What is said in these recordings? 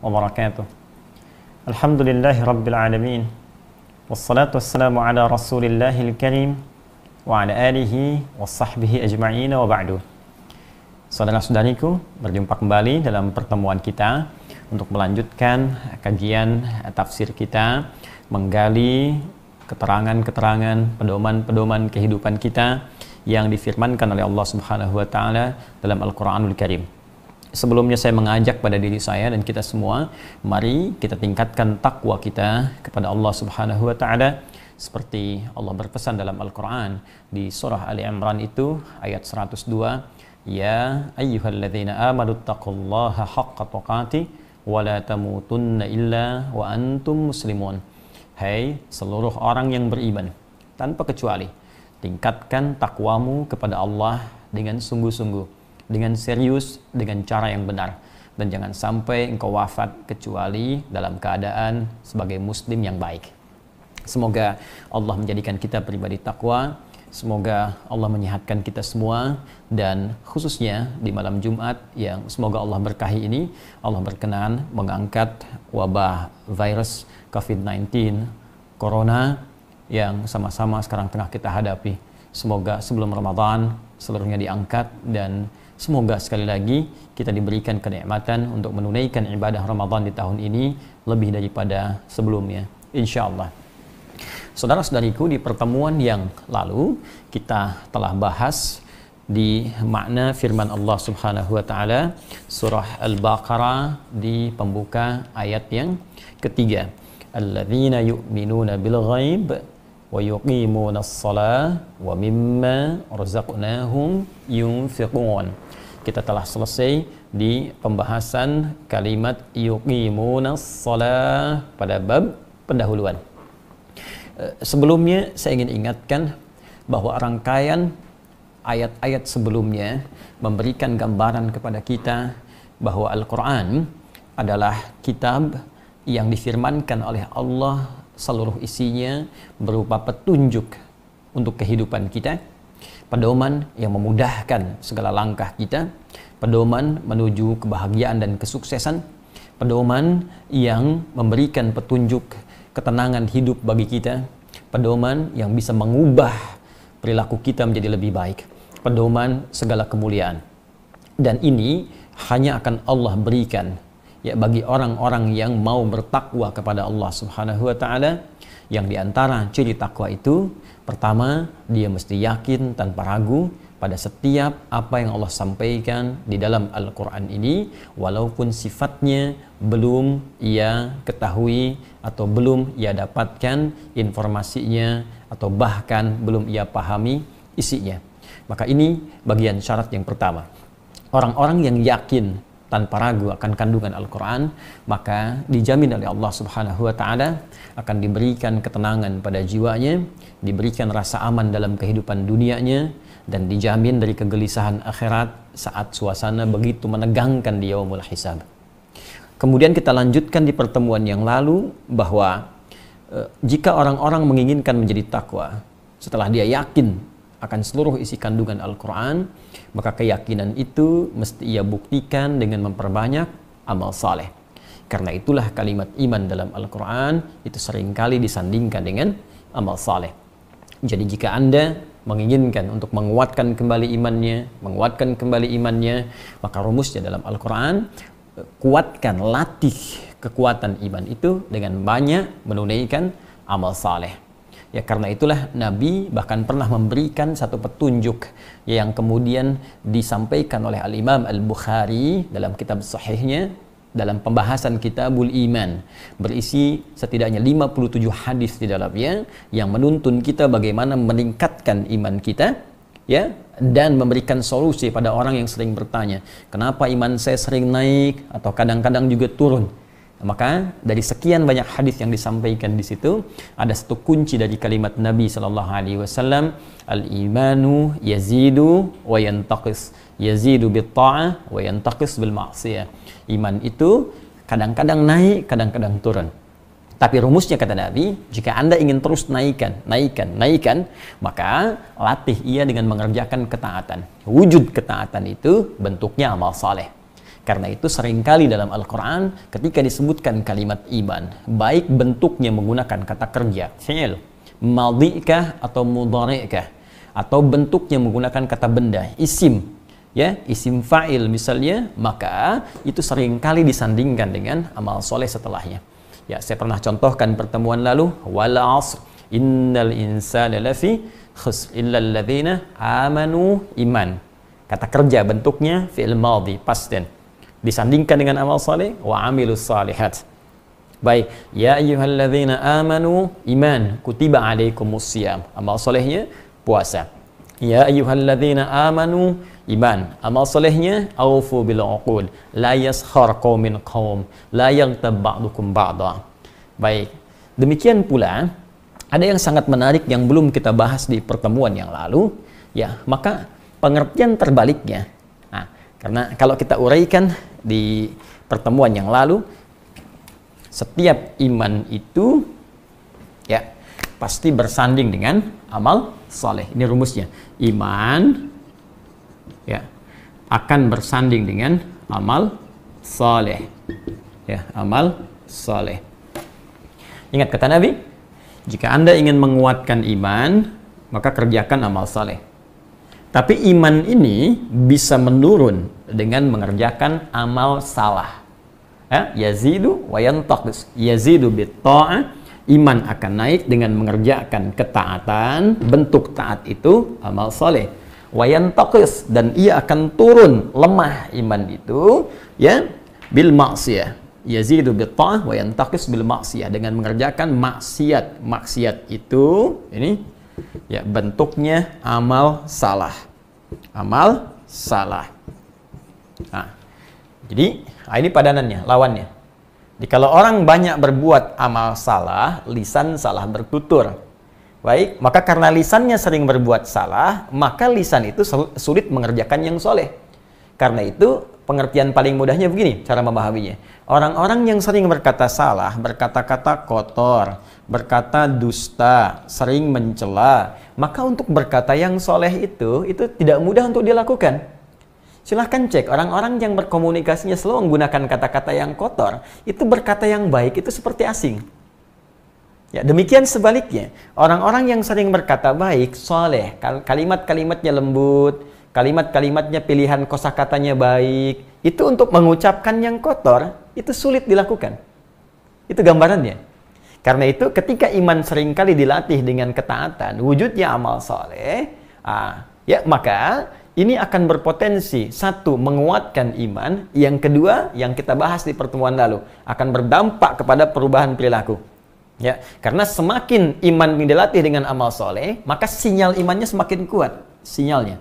wabarakatuh. Alhamdulillahi rabbil alamin. Wassalatu wassalamu ala rasulillahil karim wa ala alihi wa sahbihi ajma'in wa ba'du. Saudara-saudariku, berjumpa kembali dalam pertemuan kita untuk melanjutkan kajian tafsir kita, menggali keterangan-keterangan, pedoman-pedoman kehidupan kita yang difirmankan oleh Allah Subhanahu wa taala dalam Al-Qur'anul Karim. Sebelumnya saya mengajak pada diri saya dan kita semua, mari kita tingkatkan takwa kita kepada Allah Subhanahu wa taala seperti Allah berpesan dalam Al-Qur'an di surah Ali Imran itu ayat 102, ya ayyuhalladzina amanu taqullaha haqqa tuqatih wa la tamutunna illa wa antum muslimun. Hai seluruh orang yang beriman, tanpa kecuali tingkatkan takwamu kepada Allah dengan sungguh-sungguh, dengan serius, dengan cara yang benar, dan jangan sampai engkau wafat kecuali dalam keadaan sebagai muslim yang baik. Semoga Allah menjadikan kita pribadi takwa, semoga Allah menyehatkan kita semua, dan khususnya di malam Jumat yang semoga Allah berkahi ini, Allah berkenan mengangkat wabah virus COVID-19 Corona yang sama-sama sekarang tengah kita hadapi. Semoga sebelum Ramadan seluruhnya diangkat, dan semoga sekali lagi kita diberikan kenikmatan untuk menunaikan ibadah Ramadan di tahun ini lebih daripada sebelumnya, insyaallah. Saudara-saudariku, di pertemuan yang lalu kita telah bahas di makna firman Allah Subhanahu wa taala surah Al-Baqarah di pembuka ayat yang ketiga, alladzina yu'minuna bil ghaib wa yuqimuna as-salah wa mimma razaqnahum yunfiqun. Kita telah selesai di pembahasan kalimat yuqimuna as-salah pada bab pendahuluan. Sebelumnya saya ingin ingatkan bahwa rangkaian ayat-ayat sebelumnya memberikan gambaran kepada kita bahwa Al-Quran adalah kitab yang difirmankan oleh Allah, seluruh isinya berupa petunjuk untuk kehidupan kita, pedoman yang memudahkan segala langkah kita, pedoman menuju kebahagiaan dan kesuksesan, pedoman yang memberikan petunjuk ketenangan hidup bagi kita, pedoman yang bisa mengubah perilaku kita menjadi lebih baik, pedoman segala kemuliaan. Dan ini hanya akan Allah berikan ya bagi orang-orang yang mau bertakwa kepada Allah Subhanahu wa taala, yang diantara ciri takwa itu pertama, dia mesti yakin tanpa ragu pada setiap apa yang Allah sampaikan di dalam Al-Quran ini, walaupun sifatnya belum ia ketahui atau belum ia dapatkan informasinya atau bahkan belum ia pahami isinya. Maka ini bagian syarat yang pertama. Orang-orang yang yakin tanpa ragu akan kandungan Al-Quran, maka dijamin oleh Allah Subhanahu wa ta'ala akan diberikan ketenangan pada jiwanya, diberikan rasa aman dalam kehidupan dunianya, dan dijamin dari kegelisahan akhirat saat suasana begitu menegangkan di yaumul hisab. Kemudian kita lanjutkan di pertemuan yang lalu bahwa jika orang-orang menginginkan menjadi takwa setelah dia yakin akan seluruh isi kandungan Al-Quran, maka keyakinan itu mesti ia buktikan dengan memperbanyak amal saleh. Karena itulah kalimat iman dalam Al-Quran itu seringkali disandingkan dengan amal saleh. Jadi jika Anda menginginkan untuk menguatkan kembali imannya, maka rumusnya dalam Al-Quran, kuatkan, latih kekuatan iman itu dengan banyak menunaikan amal saleh. Ya, karena itulah Nabi bahkan pernah memberikan satu petunjuk yang kemudian disampaikan oleh Al-Imam Al-Bukhari dalam kitab sahihnya dalam pembahasan Kitabul Iman, berisi setidaknya 57 hadis di dalamnya yang menuntun kita bagaimana meningkatkan iman kita, ya, dan memberikan solusi pada orang yang sering bertanya, kenapa iman saya sering naik atau kadang-kadang juga turun. Maka dari sekian banyak hadis yang disampaikan di situ, ada satu kunci dari kalimat Nabi sallallahu alaihi wasallam, al-imanu yazidu wa yantaqis, yazidu bit ta'ah wa yantaqis bil ma'siyah. Iman itu kadang-kadang naik, kadang-kadang turun. Tapi rumusnya kata Nabi, jika Anda ingin terus naikkan, maka latih ia dengan mengerjakan ketaatan. Wujud ketaatan itu bentuknya amal saleh. Karena itu seringkali dalam Al-Quran ketika disebutkan kalimat iman, baik bentuknya menggunakan kata kerja, fi'il, madhi'kah atau mudhari'kah, atau bentuknya menggunakan kata benda, isim, ya, isim fa'il misalnya, maka itu seringkali disandingkan dengan amal soleh setelahnya. Ya, saya pernah contohkan pertemuan lalu, wal 'asr, innal insana lafi khusr illa alladzina amanu, iman. Kata kerja bentuknya fi'il madhi, past tense. Disandingkan dengan amal saleh, wa amilus salihat. Baik, ya ayyuhalladzina amanu, iman, kutiba alaikumus syiyam. Amal salehnya puasa. Ya ayyuhalladzina amanu, iman. Amal salehnya aufu bil uqud, la yaskhar qaumin qaum, la yaghtab ba'dukum ba'dha. Baik. Demikian pula ada yang sangat menarik yang belum kita bahas di pertemuan yang lalu, ya, maka pengertian terbaliknya. Nah, karena kalau kita uraikan di pertemuan yang lalu, setiap iman itu ya pasti bersanding dengan amal soleh. Ini rumusnya. Iman ya akan bersanding dengan amal soleh. Ya, amal soleh. Ingat kata Nabi, jika Anda ingin menguatkan iman, maka kerjakan amal soleh. Tapi iman ini bisa menurun dengan mengerjakan amal salah. Yazidu wa yantaqis. Yazidu bit-ta'ah, iman akan naik dengan mengerjakan ketaatan, bentuk taat itu amal soleh. Wa yantaqis, dan ia akan turun, lemah iman itu, ya, bil maksiyah. Yazidu bit-ta'ah wa yantaqis bil maksiyah, dengan mengerjakan maksiat. Maksiat itu ini ya bentuknya amal salah. Amal salah. Nah, jadi ini padanannya, lawannya. Jadi kalau orang banyak berbuat amal salah, lisan salah bertutur. Baik, maka karena lisannya sering berbuat salah, maka lisan itu sulit mengerjakan yang soleh. Karena itu pengertian paling mudahnya begini cara memahaminya. Orang-orang yang sering berkata salah, berkata-kata kotor, berkata dusta, sering mencela, maka untuk berkata yang soleh itu tidak mudah untuk dilakukan. Silahkan cek, orang-orang yang berkomunikasinya selalu menggunakan kata-kata yang kotor, itu berkata yang baik itu seperti asing. Ya, demikian sebaliknya, orang-orang yang sering berkata baik, soleh, kalimat-kalimatnya lembut, kalimat-kalimatnya pilihan kosakatanya baik, itu untuk mengucapkan yang kotor, itu sulit dilakukan. Itu gambarannya. Karena itu ketika iman seringkali dilatih dengan ketaatan, wujudnya amal soleh, ya maka ini akan berpotensi, satu, menguatkan iman, yang kedua, yang kita bahas di pertemuan lalu, akan berdampak kepada perubahan perilaku. Ya, karena semakin iman dilatih dengan amal soleh, maka sinyal imannya semakin kuat, sinyalnya.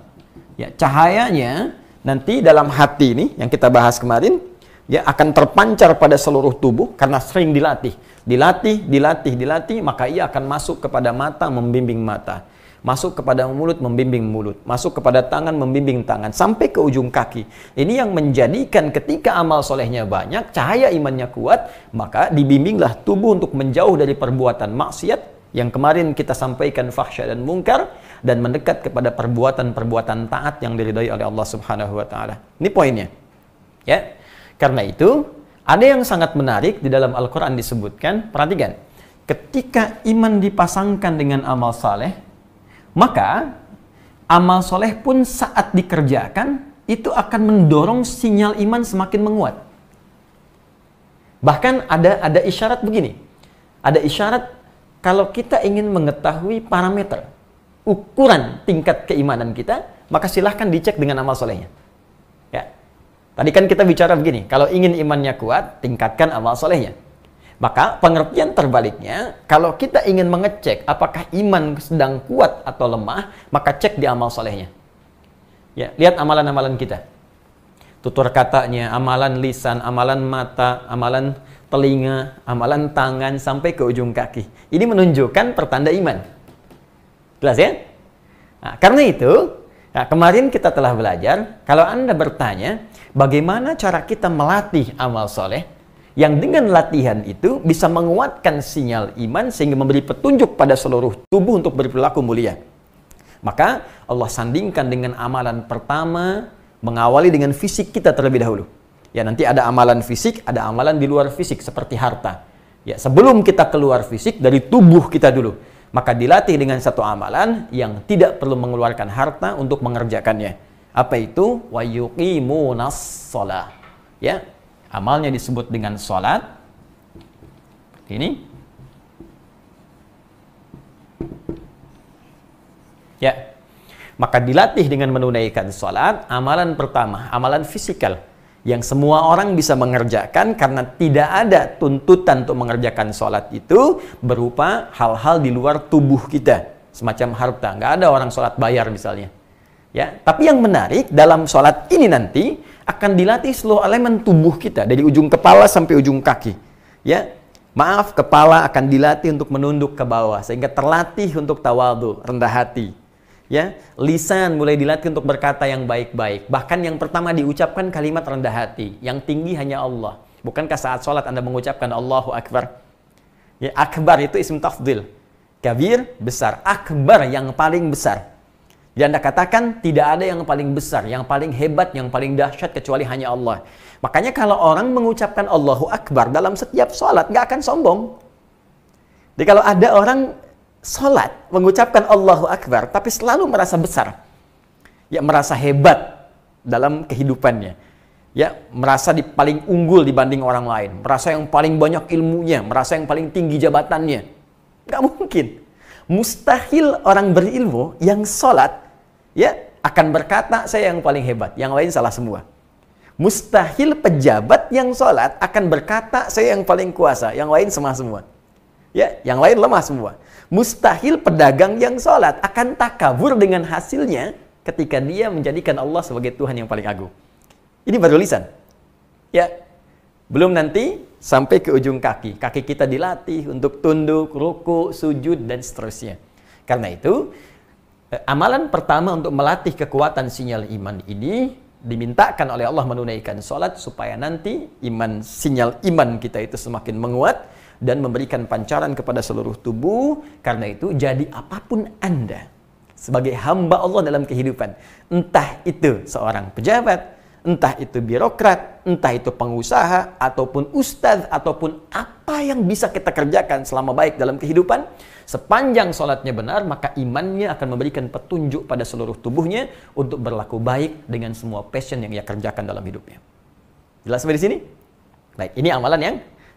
Ya, cahayanya nanti dalam hati ini yang kita bahas kemarin, ya akan terpancar pada seluruh tubuh karena sering dilatih, maka ia akan masuk kepada mata, membimbing mata, masuk kepada mulut, membimbing mulut, masuk kepada tangan, membimbing tangan, sampai ke ujung kaki. Ini yang menjadikan ketika amal solehnya banyak, cahaya imannya kuat, maka dibimbinglah tubuh untuk menjauh dari perbuatan maksiat yang kemarin kita sampaikan, fahsya dan mungkar, dan mendekat kepada perbuatan-perbuatan taat yang diridhai oleh Allah Subhanahu wa taala. Ini poinnya. Ya. Karena itu, ada yang sangat menarik di dalam Al-Qur'an disebutkan, perhatikan. Ketika iman dipasangkan dengan amal saleh, maka amal soleh pun saat dikerjakan itu akan mendorong sinyal iman semakin menguat. Bahkan ada isyarat begini. Ada isyarat kalau kita ingin mengetahui parameter, ukuran tingkat keimanan kita, maka silahkan dicek dengan amal solehnya. Ya. Tadi kan kita bicara begini, kalau ingin imannya kuat, tingkatkan amal solehnya. Maka pengertian terbaliknya, kalau kita ingin mengecek apakah iman sedang kuat atau lemah, maka cek di amal solehnya. Ya, lihat amalan-amalan kita. Tutur katanya, amalan lisan, amalan mata, amalan telinga, amalan tangan, sampai ke ujung kaki. Ini menunjukkan pertanda iman. Jelas ya? Nah, karena itu, kemarin kita telah belajar, kalau Anda bertanya, bagaimana cara kita melatih amal soleh, yang dengan latihan itu bisa menguatkan sinyal iman sehingga memberi petunjuk pada seluruh tubuh untuk berperilaku mulia. Maka Allah sandingkan dengan amalan pertama, mengawali dengan fisik kita terlebih dahulu. Ya, nanti ada amalan fisik, ada amalan di luar fisik seperti harta. Ya, sebelum kita keluar fisik dari tubuh kita dulu, maka dilatih dengan satu amalan yang tidak perlu mengeluarkan harta untuk mengerjakannya. Apa itu? Wa yuqimunas shalah. Ya, amalnya disebut dengan salat. Ini. Ya. Maka dilatih dengan menunaikan salat, amalan pertama, amalan fisikal yang semua orang bisa mengerjakan karena tidak ada tuntutan untuk mengerjakan salat itu berupa hal-hal di luar tubuh kita, semacam harta. Nggak ada orang salat bayar misalnya. Ya, tapi yang menarik dalam salat ini nanti akan dilatih seluruh elemen tubuh kita dari ujung kepala sampai ujung kaki. Ya, maaf, kepala akan dilatih untuk menunduk ke bawah sehingga terlatih untuk tawadhu, rendah hati. Ya, lisan mulai dilatih untuk berkata yang baik-baik. Bahkan yang pertama diucapkan kalimat rendah hati, yang tinggi hanya Allah. Bukankah saat sholat Anda mengucapkan Allahu Akbar? Ya, akbar itu ism tafdhil. Kabir, besar. Akbar, yang paling besar. Dan Anda katakan tidak ada yang paling besar, yang paling hebat, yang paling dahsyat kecuali hanya Allah. Makanya kalau orang mengucapkan Allahu Akbar dalam setiap sholat, nggak akan sombong. Jadi kalau ada orang sholat mengucapkan Allahu Akbar tapi selalu merasa besar, ya, merasa hebat dalam kehidupannya, ya, merasa paling unggul dibanding orang lain, merasa yang paling banyak ilmunya, merasa yang paling tinggi jabatannya, nggak mungkin. Mustahil orang berilmu yang sholat, ya, akan berkata saya yang paling hebat, yang lain salah semua. Mustahil pejabat yang sholat akan berkata saya yang paling kuasa, yang lain semua. Ya, yang lain lemah semua. Mustahil pedagang yang sholat akan takabur dengan hasilnya ketika dia menjadikan Allah sebagai Tuhan yang paling agung. Ini baru lisan. Ya, belum nanti sampai ke ujung kaki. Kaki kita dilatih untuk tunduk, ruku, sujud, dan seterusnya. Karena itu, amalan pertama untuk melatih kekuatan sinyal iman ini dimintakan oleh Allah menunaikan sholat supaya nanti sinyal iman kita itu semakin menguat dan memberikan pancaran kepada seluruh tubuh. Karena itu, jadi apapun Anda sebagai hamba Allah dalam kehidupan, entah itu seorang pejabat, entah itu birokrat, entah itu pengusaha, ataupun ustadz, ataupun apa yang bisa kita kerjakan selama baik dalam kehidupan, sepanjang sholatnya benar, maka imannya akan memberikan petunjuk pada seluruh tubuhnya untuk berlaku baik dengan semua passion yang ia kerjakan dalam hidupnya. Jelas sampai di sini? Baik, ini amalan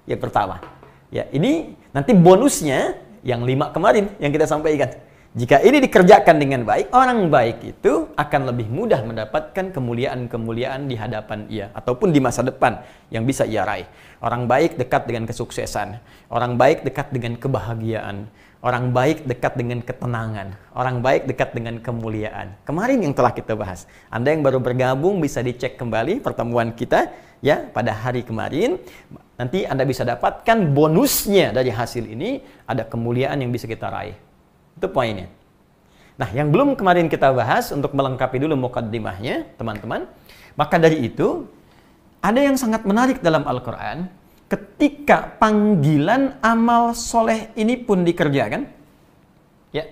yang pertama. Ya, ini nanti bonusnya yang 5 kemarin yang kita sampaikan. Jika ini dikerjakan dengan baik, orang baik itu akan lebih mudah mendapatkan kemuliaan-kemuliaan di hadapan ia ataupun di masa depan yang bisa ia raih. Orang baik dekat dengan kesuksesan, orang baik dekat dengan kebahagiaan, orang baik dekat dengan ketenangan, orang baik dekat dengan kemuliaan. Kemarin yang telah kita bahas. Anda yang baru bergabung bisa dicek kembali pertemuan kita ya pada hari kemarin. Nanti Anda bisa dapatkan bonusnya dari hasil ini, ada kemuliaan yang bisa kita raih. Itu poinnya. Nah, yang belum kemarin kita bahas untuk melengkapi dulu mukaddimahnya, teman-teman. Maka dari itu, ada yang sangat menarik dalam Al-Quran. Ketika panggilan amal soleh ini pun dikerjakan, ya,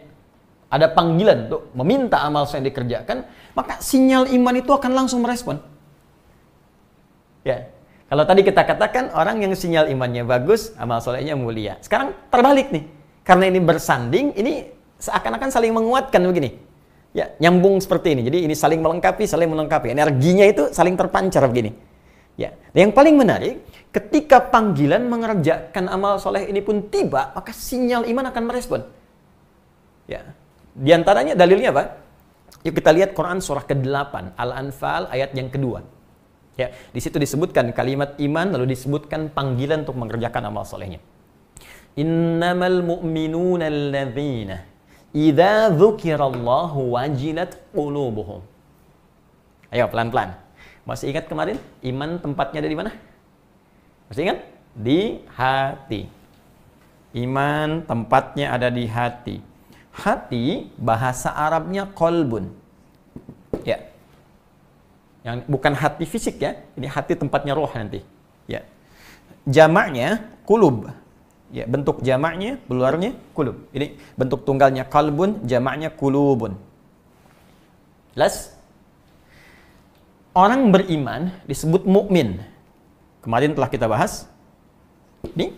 ada panggilan untuk meminta amal soleh dikerjakan, maka sinyal iman itu akan langsung merespon. Ya, kalau tadi kita katakan orang yang sinyal imannya bagus, amal solehnya mulia. Sekarang terbalik nih. Karena ini bersanding, ini seakan-akan saling menguatkan begini. Ya, nyambung seperti ini. Jadi ini saling melengkapi, Energinya itu saling terpancar begini. Ya, yang paling menarik, ketika panggilan mengerjakan amal soleh ini pun tiba, maka sinyal iman akan merespon. Ya, di antaranya dalilnya apa? Yuk kita lihat Quran surah ke-8, Al-Anfal ayat yang kedua. Ya, di situ disebutkan kalimat iman, lalu disebutkan panggilan untuk mengerjakan amal solehnya. Innamal mu'minuna alladzina idza dzukirallahu wajilat qulubuhum. Ayo pelan-pelan. Masih ingat kemarin iman tempatnya ada di mana? Masih ingat? Di hati. Iman tempatnya ada di hati. Hati bahasa Arabnya qalbun. Ya. Yang bukan hati fisik ya. Ini hati tempatnya roh nanti. Ya. Jamaknya qulub. Ya, bentuk jamaknya, plural-nya qulub. Ini bentuk tunggalnya qalbun, jamaknya qulubun. Jelas? Orang beriman disebut mukmin. Kemarin telah kita bahas. Ini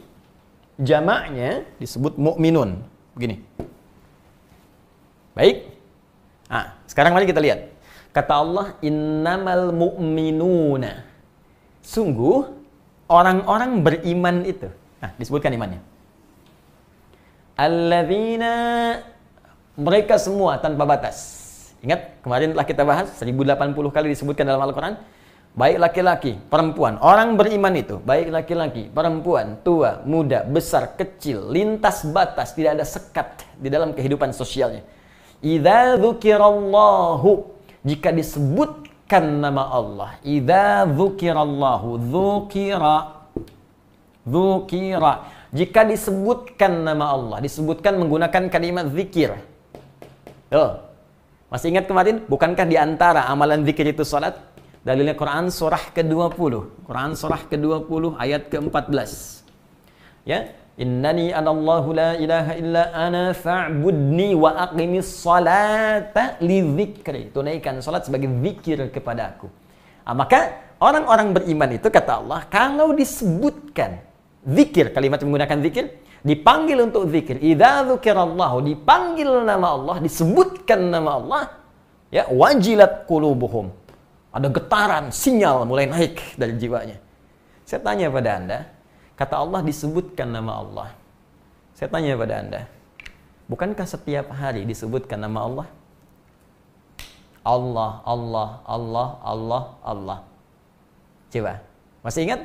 jamaknya disebut mu'minun. Begini. Baik. Nah, sekarang mari kita lihat. Kata Allah, innamal mu'minuna. Sungguh, orang-orang beriman itu. Nah, disebutkan imannya. Alladzina, mereka semua tanpa batas. Ingat, kemarin telah kita bahas, 1080 kali disebutkan dalam Al-Quran. Baik laki-laki, perempuan. Orang beriman itu, baik laki-laki, perempuan, tua, muda, besar, kecil, lintas batas, tidak ada sekat di dalam kehidupan sosialnya. Idza dzukirallahu, jika disebutkan nama Allah. Idza dzukirallahu, dzukira. Jika disebutkan nama Allah, disebutkan menggunakan kalimat zikir. Masih ingat kemarin? Bukankah di antara amalan zikir itu salat? Dalilnya Quran surah ke-20. Quran surah ke-20 ayat ke-14. Ya, innani anallahu la ilaha illa ana fa'budni wa aqimis salata li dzikri. Tunaikan salat sebagai zikir kepada aku. Maka orang-orang beriman itu kata Allah, kalau disebutkan zikir, kalimat menggunakan zikir, dipanggil untuk zikir. Idza dzukirallahu, dipanggil nama Allah, disebutkan nama Allah, ya, wajilat qulubuhum. Ada getaran, sinyal mulai naik dari jiwanya. Saya tanya pada Anda, kata Allah disebutkan nama Allah. Saya tanya pada Anda, bukankah setiap hari disebutkan nama Allah? Allah, Allah, Allah, Allah, Allah. Coba, masih ingat?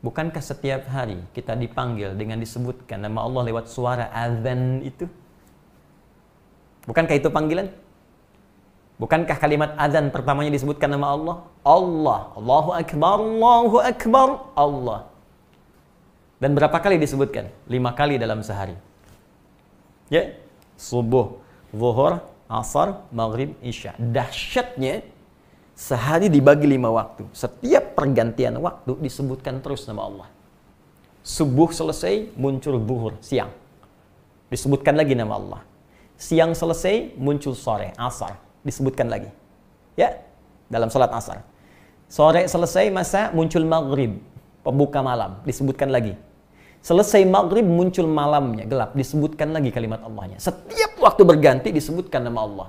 Bukankah setiap hari kita dipanggil dengan disebutkan nama Allah lewat suara azan itu? Bukankah itu panggilan? Bukankah kalimat azan pertamanya disebutkan nama Allah? Allah, Allahu Akbar, Allahu Akbar, Allah. Dan berapa kali disebutkan? 5 kali dalam sehari. Ya, subuh, zuhur, asar, maghrib, isya. Dahsyatnya, sehari dibagi 5 waktu. Setiap pergantian waktu disebutkan terus nama Allah. Subuh selesai, muncul zuhur, siang. Disebutkan lagi nama Allah. Siang selesai, muncul sore, asar. Disebutkan lagi. Ya, dalam salat asar. Sore selesai masa, muncul maghrib, pembuka malam, disebutkan lagi. Selesai maghrib, muncul malamnya, gelap, disebutkan lagi kalimat Allahnya. Setiap waktu berganti disebutkan nama Allah.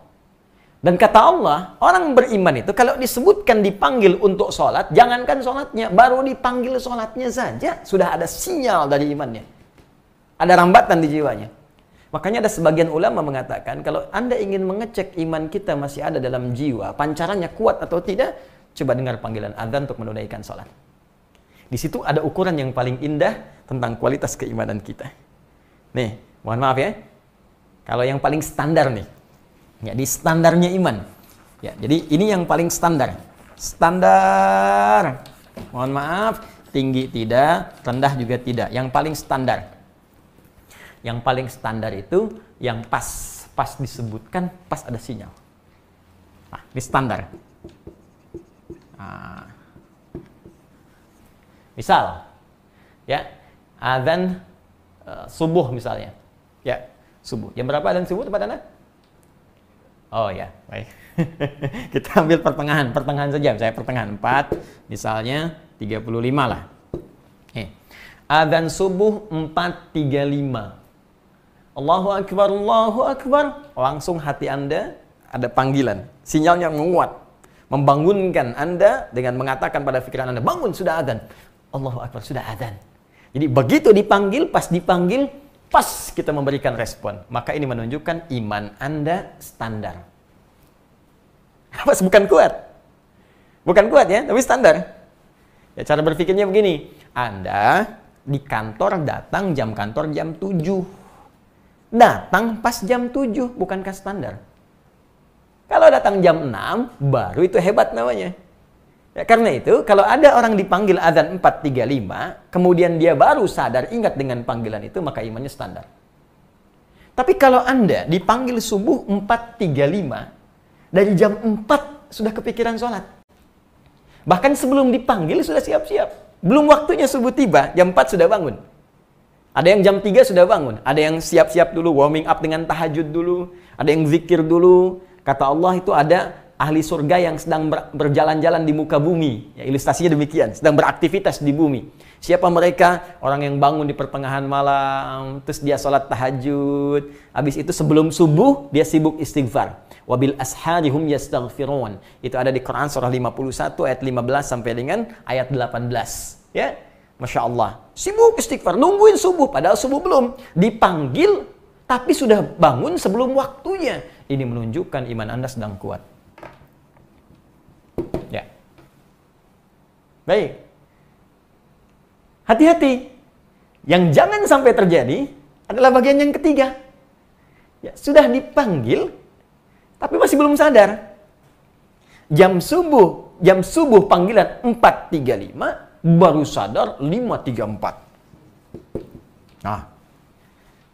Dan kata Allah, orang beriman itu kalau disebutkan dipanggil untuk sholat, jangankan sholatnya, baru dipanggil sholatnya saja sudah ada sinyal dari imannya. Ada rambatan di jiwanya. Makanya ada sebagian ulama mengatakan, kalau Anda ingin mengecek iman kita masih ada dalam jiwa, pancarannya kuat atau tidak, coba dengar panggilan azan untuk menunaikan sholat. Di situ ada ukuran yang paling indah tentang kualitas keimanan kita. Nih, mohon maaf ya, kalau yang paling standar nih, ya di standarnya iman. Ya, jadi ini yang paling standar. Standar. Mohon maaf, tinggi tidak, rendah juga tidak. Yang paling standar. Yang paling standar itu yang pas disebutkan, pas ada sinyal. Nah, ini standar. Nah. Misal, ya, azan subuh misalnya. Ya, subuh. Jam berapa azan subuh tempat Anda? Oh ya, baik. Kita ambil pertengahan saja. Saya pertengahan 4, misalnya 35 lah. Azan subuh 4.35. Allahu Akbar, Allahu Akbar. Langsung hati Anda ada panggilan. Sinyalnya menguat. Membangunkan Anda dengan mengatakan pada pikiran Anda, bangun, sudah azan. Allahu Akbar, sudah azan. Jadi begitu dipanggil, pas kita memberikan respon. Maka ini menunjukkan iman Anda standar. Pas bukan kuat. Bukan kuat ya, tapi standar. Ya, cara berpikirnya begini. Anda di kantor datang jam kantor jam 7. Datang pas jam 7, bukankah standar? Kalau datang jam 6, baru itu hebat namanya. Ya, karena itu, kalau ada orang dipanggil azan 4.35, kemudian dia baru sadar ingat dengan panggilan itu, maka imannya standar. Tapi kalau Anda dipanggil subuh 4.35, dari jam 4 sudah kepikiran sholat. Bahkan sebelum dipanggil sudah siap-siap. Belum waktunya subuh tiba, jam 4 sudah bangun. Ada yang jam 3 sudah bangun. Ada yang siap-siap dulu, warming up dengan tahajud dulu. Ada yang zikir dulu. Kata Allah itu ada ahli surga yang sedang berjalan-jalan di muka bumi. Ya, ilustrasinya demikian, sedang beraktivitas di bumi. Siapa mereka? Orang yang bangun di pertengahan malam, terus dia sholat tahajud. Habis itu sebelum subuh, dia sibuk istighfar. Wabil asharihum yastaghfirun. Itu ada di Quran surah 51 ayat 15 sampai dengan ayat 18. Ya, Masya Allah. Sibuk istighfar, nungguin subuh, padahal subuh belum. Dipanggil, tapi sudah bangun sebelum waktunya. Ini menunjukkan iman Anda sedang kuat. Ya. Baik. Hati-hati. Yang jangan sampai terjadi adalah bagian yang ketiga. Ya, sudah dipanggil, tapi masih belum sadar. Jam subuh panggilan 4.35, baru sadar 5.34. Nah,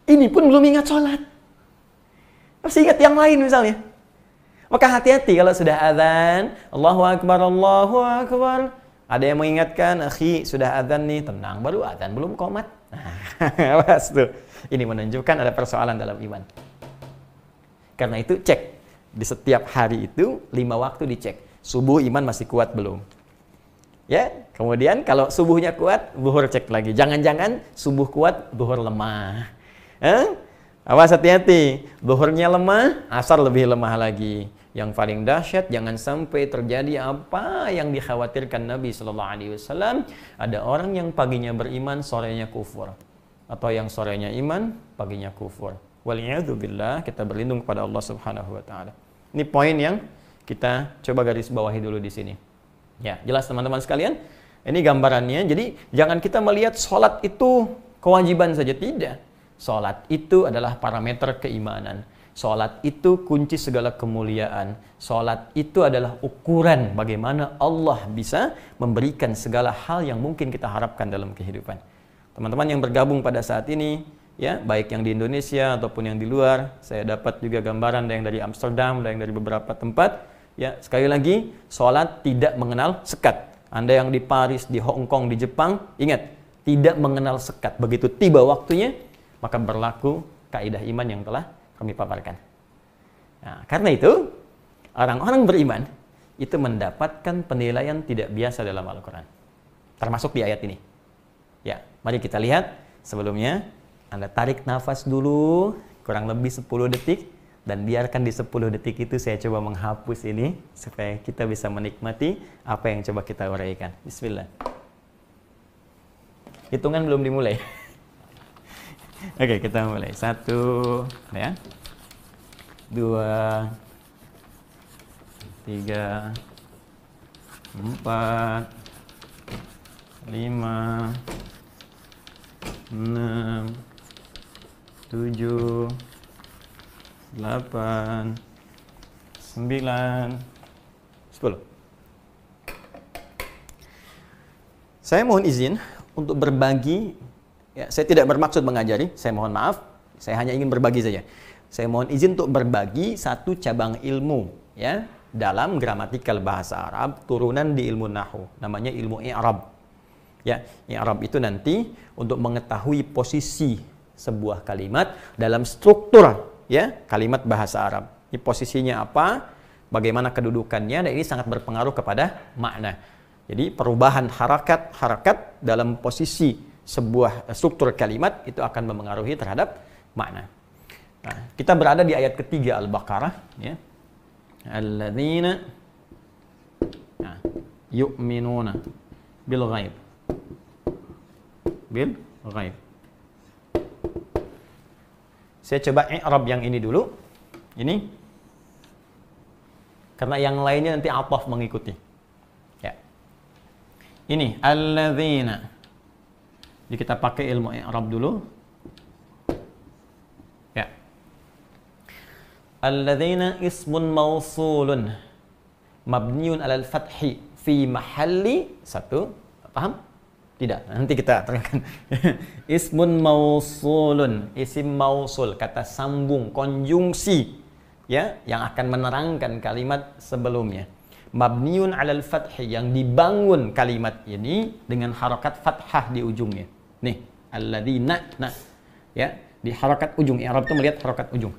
ini pun belum ingat sholat. Masih ingat yang lain misalnya. Maka hati-hati kalau sudah azan, Allahu Akbar, Allahu Akbar. Ada yang mengingatkan, akhi sudah azan nih, tenang, baru azan, belum qomat. Awas tuh. Ini menunjukkan ada persoalan dalam iman. Karena itu cek. Di setiap hari itu 5 waktu dicek. Subuh iman masih kuat belum? Ya, kemudian kalau subuhnya kuat, zuhur cek lagi. Jangan-jangan subuh kuat, zuhur lemah. Awas hati-hati. Zuhurnya lemah, asar lebih lemah lagi. Yang paling dahsyat, jangan sampai terjadi apa yang dikhawatirkan Nabi Sallallahu Alaihi Wasallam. Ada orang yang paginya beriman, sorenya kufur. Atau yang sorenya iman, paginya kufur. Waliyadzubillah, kita berlindung kepada Allah Subhanahu Wa Taala. Ini poin yang kita coba garis bawahi dulu di sini. Ya, jelas teman-teman sekalian? Ini gambarannya. Jadi jangan kita melihat sholat itu kewajiban saja, tidak. Sholat itu adalah parameter keimanan. Sholat itu kunci segala kemuliaan. Sholat itu adalah ukuran bagaimana Allah bisa memberikan segala hal yang mungkin kita harapkan dalam kehidupan. Teman-teman yang bergabung pada saat ini, ya, baik yang di Indonesia ataupun yang di luar, saya dapat juga gambaran ada yang dari Amsterdam, ada yang dari beberapa tempat. Ya, sekali lagi, sholat tidak mengenal sekat. Anda yang di Paris, di Hong Kong, di Jepang, ingat, tidak mengenal sekat. Begitu tiba waktunya, maka berlaku kaidah iman yang telah kami paparkan. Nah, karena itu, orang-orang beriman itu mendapatkan penilaian tidak biasa dalam Al-Quran. Termasuk di ayat ini. Ya, mari kita lihat. Sebelumnya, Anda tarik nafas dulu, kurang lebih 10 detik. Dan biarkan di 10 detik itu saya coba menghapus ini, supaya kita bisa menikmati apa yang coba kita uraikan. Bismillah. Hitungan belum dimulai. Oke, kita mulai. 1, ya. 2, 3, 4, 5, 6, 7, 8, 9, 10. Saya mohon izin untuk berbagi. Ya, saya tidak bermaksud mengajari, saya mohon maaf, saya hanya ingin berbagi saja. Saya mohon izin untuk berbagi satu cabang ilmu, ya, dalam gramatikal bahasa Arab, turunan di ilmu nahwu, namanya ilmu i'rab. Ya, i'rab itu nanti untuk mengetahui posisi sebuah kalimat dalam struktur, ya, kalimat bahasa Arab. Ini posisinya apa, bagaimana kedudukannya, dan ini sangat berpengaruh kepada makna. Jadi perubahan harakat dalam posisi sebuah struktur kalimat itu akan mempengaruhi terhadap makna. Nah, kita berada di ayat ketiga Al-Baqarah, ya. Alladzina yu'minuna bil ghaib. Bil ghaib. Saya coba i'rab yang ini dulu. Ini karena yang lainnya nanti ataf mengikuti. Ya. Ini alladzina. Jadi kita pakai ilmu i'rab dulu. Ya. Alladzina ismun mausulun mabniun 'alal fathi fi mahalli satu. Paham? Tidak. Nanti kita terangkan. Ismun mausulun, isim mausul, kata sambung, konjungsi, ya, yang akan menerangkan kalimat sebelumnya. Mabniun 'alal fathi, yang dibangun kalimat ini dengan harakat fathah di ujungnya. Nih, alladzina, nah, ya, di harakat ujung. I'rab itu melihat harakat ujung.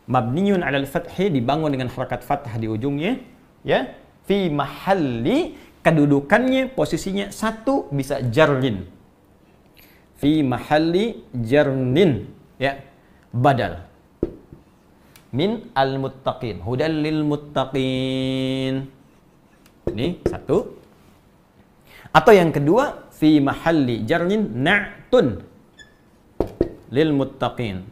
Mabniun 'alal fathi, dibangun dengan harakat fathah di ujungnya, ya. Fi mahalli, kedudukannya posisinya satu, bisa jarrin. Fi mahalli jarnin, ya. Badal min al-muttaqin, hudal lil muttaqin. Ini satu. Atau yang kedua, fi mahalli jarnin na'tun lil muttaqin.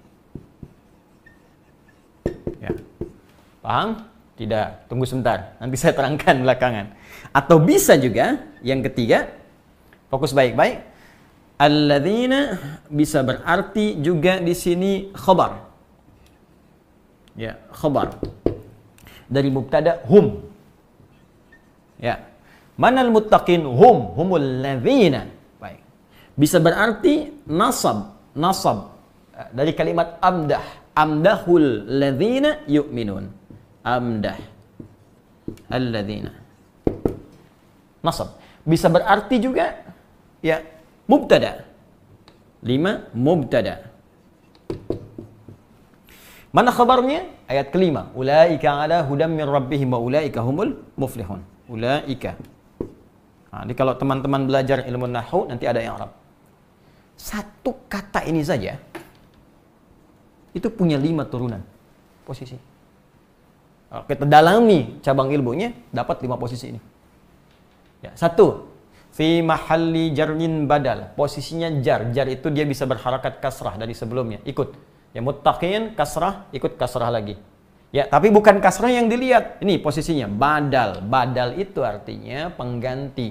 Ya. Paham? Tidak. Tunggu sebentar. Nanti saya terangkan belakangan. Atau bisa juga yang ketiga, fokus baik-baik. Alladzina bisa berarti juga di sini khabar. Ya, khabar. Dari mubtada hum. Ya. Manal muttaqin hum, humul ladzina. Baik. Bisa berarti nasab, nasab dari kalimat amdah. Amdahul ladzina yu'minun. Amdah alladzina. Nasab. Bisa berarti juga ya mubtada. 5 mubtada. Mana khabarnya? Ayat kelima. Ulaika ala hudam min rabbihim wa ulaika humul muflihun. Ulaika. Nah, jadi kalau teman-teman belajar ilmu nahwu nanti ada yang Arab. Satu kata ini saja itu punya 5 turunan posisi. Kalau kita dalami cabang ilmunya dapat 5 posisi ini. Ya, satu, fi mahalli jarrin badal. Posisinya jar. Jar itu dia bisa berharakat kasrah dari sebelumnya. Ikut. Ya muttaqin kasrah, ikut kasrah lagi. Ya, tapi bukan kasrah yang dilihat. Ini posisinya badal. Badal itu artinya pengganti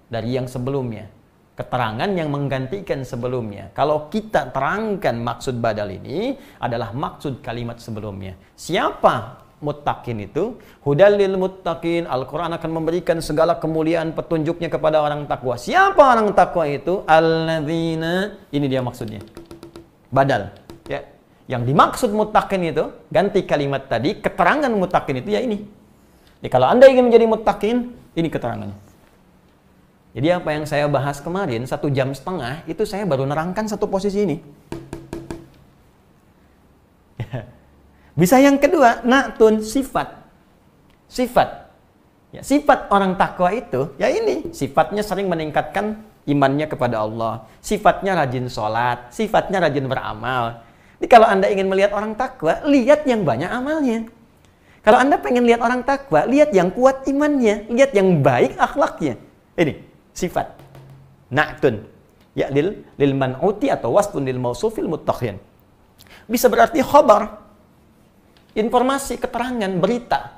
dari yang sebelumnya. Keterangan yang menggantikan sebelumnya. Kalau kita terangkan maksud badal ini adalah maksud kalimat sebelumnya. Siapa muttaqin itu? Hudal lil muttaqin. Al-Quran akan memberikan segala kemuliaan petunjuknya kepada orang takwa. Siapa orang takwa itu? Alladzina. Ini dia maksudnya. Badal. Ya. Yang dimaksud muttaqin itu, ganti kalimat tadi, keterangan muttaqin itu ya ini. Jadi kalau Anda ingin menjadi muttaqin, ini keterangannya. Jadi apa yang saya bahas kemarin, 1,5 jam, itu saya baru nerangkan satu posisi ini. Bisa yang kedua, na'tun, sifat. Sifat. Ya, sifat orang takwa itu, ya ini. Sifatnya sering meningkatkan imannya kepada Allah. Sifatnya rajin sholat. Sifatnya rajin beramal. Jadi kalau Anda ingin melihat orang takwa, lihat yang banyak amalnya. Kalau Anda pengen lihat orang takwa, lihat yang kuat imannya. Lihat yang baik akhlaknya. Ini, sifat. Na'tun. Ya, lil man'uti atau wasfun lil mausufil muttaqin. Bisa berarti khabar. Informasi, keterangan, berita.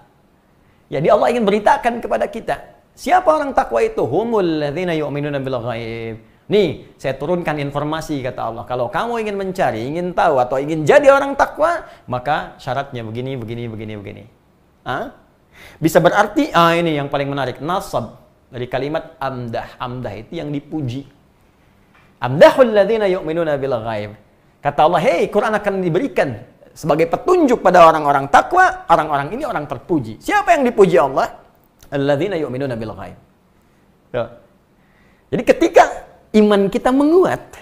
Jadi Allah ingin beritakan kepada kita. Siapa orang takwa itu? Humul ladzina yu'minuna bil ghaib. Nih, saya turunkan informasi, kata Allah. Kalau kamu ingin mencari, ingin tahu, atau ingin jadi orang takwa, maka syaratnya begini, begini, begini, begini. Bisa berarti, ini yang paling menarik, nasab. Dari kalimat amdah. Amdah itu yang dipuji. Amdahul ladzina yu'minuna bil ghaib. Kata Allah, hei, Quran akan diberikan sebagai petunjuk pada orang-orang takwa. Orang-orang ini orang terpuji. Siapa yang dipuji Allah? Alladzina yu'minuna bil ghaib. Jadi ketika iman kita menguat,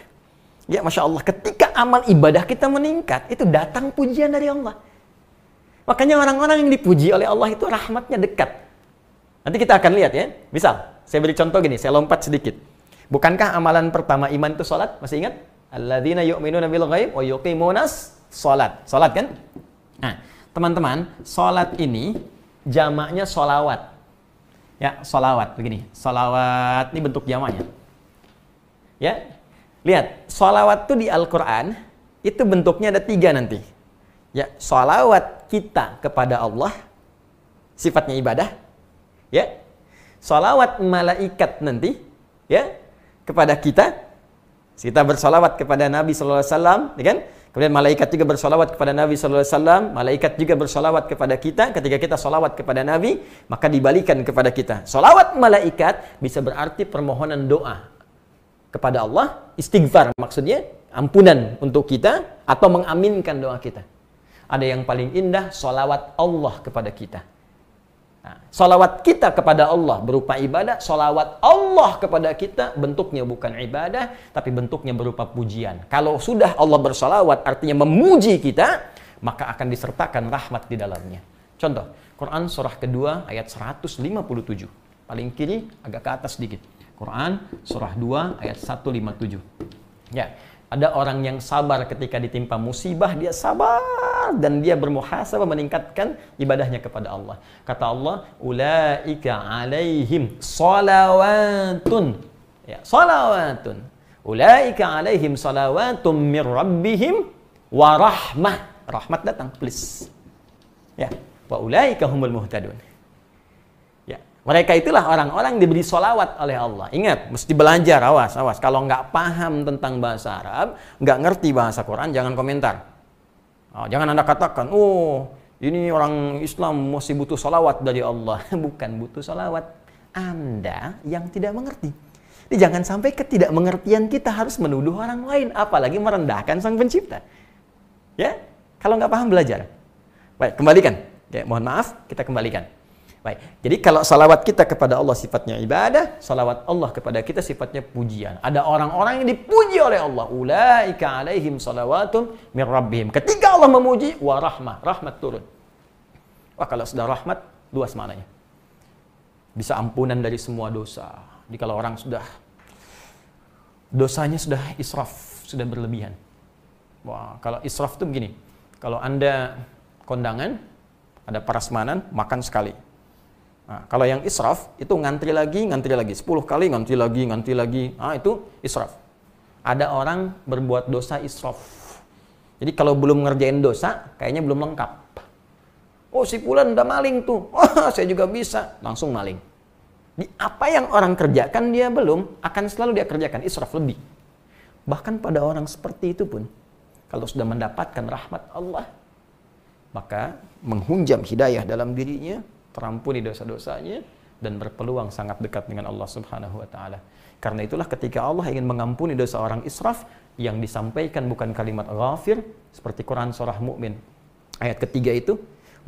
ya Masya Allah, ketika amal ibadah kita meningkat, itu datang pujian dari Allah. Makanya orang-orang yang dipuji oleh Allah itu rahmatnya dekat. Nanti kita akan lihat ya. Misal, saya beri contoh gini, saya lompat sedikit. Bukankah amalan pertama iman itu sholat? Masih ingat? Alladzina yu'minuna bil ghaib wa yuqimunas sholat. Sholat kan? Nah, teman-teman, sholat ini jamaknya sholawat. Ya, sholawat begini. Sholawat ini bentuk jamaknya. Ya, lihat, sholawat itu di Al-Quran, itu bentuknya ada 3 nanti. Ya, sholawat kita kepada Allah, sifatnya ibadah. Ya, sholawat malaikat nanti, ya, kepada kita. Kita bersolawat kepada Nabi SAW, ya kan? Kemudian malaikat juga bersolawat kepada Nabi SAW. Malaikat juga bersolawat kepada kita. Ketika kita solawat kepada Nabi, maka dibalikan kepada kita. Solawat malaikat bisa berarti permohonan doa kepada Allah, istighfar maksudnya, ampunan untuk kita, atau mengaminkan doa kita. Ada yang paling indah, solawat Allah kepada kita. Nah, solawat kita kepada Allah berupa ibadah, solawat Allah kepada kita bentuknya bukan ibadah, tapi bentuknya berupa pujian. Kalau sudah Allah bersolawat artinya memuji kita, maka akan disertakan rahmat di dalamnya. Contoh, Quran surah kedua ayat 157. Paling kiri agak ke atas sedikit. Quran surah 2 ayat 157. Ya, ada orang yang sabar ketika ditimpa musibah, dia sabar dan dia bermuhasabah meningkatkan ibadahnya kepada Allah. Kata Allah, ulaika alaihim salawatun. Ya, salawatun. Ulaika alaihim salawatun mir rabbihim wa rahmah. Rahmat datang, please. Ya, wa ulaika humul muhtadun. Ya, mereka itulah orang-orang diberi solawat oleh Allah. Ingat, mesti belajar, awas. Kalau nggak paham tentang bahasa Arab, nggak ngerti bahasa Quran, jangan komentar. Jangan Anda katakan, oh ini orang Islam mesti butuh solawat dari Allah. Bukan butuh solawat, Anda yang tidak mengerti. Jadi jangan sampai ketidakmengertian kita harus menuduh orang lain, apalagi merendahkan Sang Pencipta. Ya, kalau nggak paham belajar. Baik, kembalikan. Ya, mohon maaf, kita kembalikan. Baik, jadi kalau salawat kita kepada Allah sifatnya ibadah, salawat Allah kepada kita sifatnya pujian. Ada orang-orang yang dipuji oleh Allah. Ulaika alaihim salawatun mir rabbihim. Ketika Allah memuji, wa rahmah, rahmat turun. Wah, kalau sudah rahmat, luas maknanya. Bisa ampunan dari semua dosa. Jadi kalau orang sudah dosanya sudah israf, sudah berlebihan. Wah, kalau israf itu begini. Kalau Anda kondangan, ada prasmanan, makan sekali. Nah, kalau yang israf, itu ngantri lagi, 10 kali, ngantri lagi. Nah, itu israf. Ada orang berbuat dosa israf. Jadi kalau belum ngerjain dosa, kayaknya belum lengkap. Oh, si Fulan udah maling tuh. Oh, saya juga bisa. Langsung maling. Di apa yang orang kerjakan, dia belum, akan selalu dia kerjakan, israf lebih. Bahkan pada orang seperti itu pun, kalau sudah mendapatkan rahmat Allah, maka menghunjam hidayah dalam dirinya, terampuni dosa-dosanya, dan berpeluang sangat dekat dengan Allah Subhanahu wa Ta'ala. Karena itulah ketika Allah ingin mengampuni dosa orang israf, yang disampaikan bukan kalimat ghafir, seperti Quran surah Mu'min ayat ketiga itu,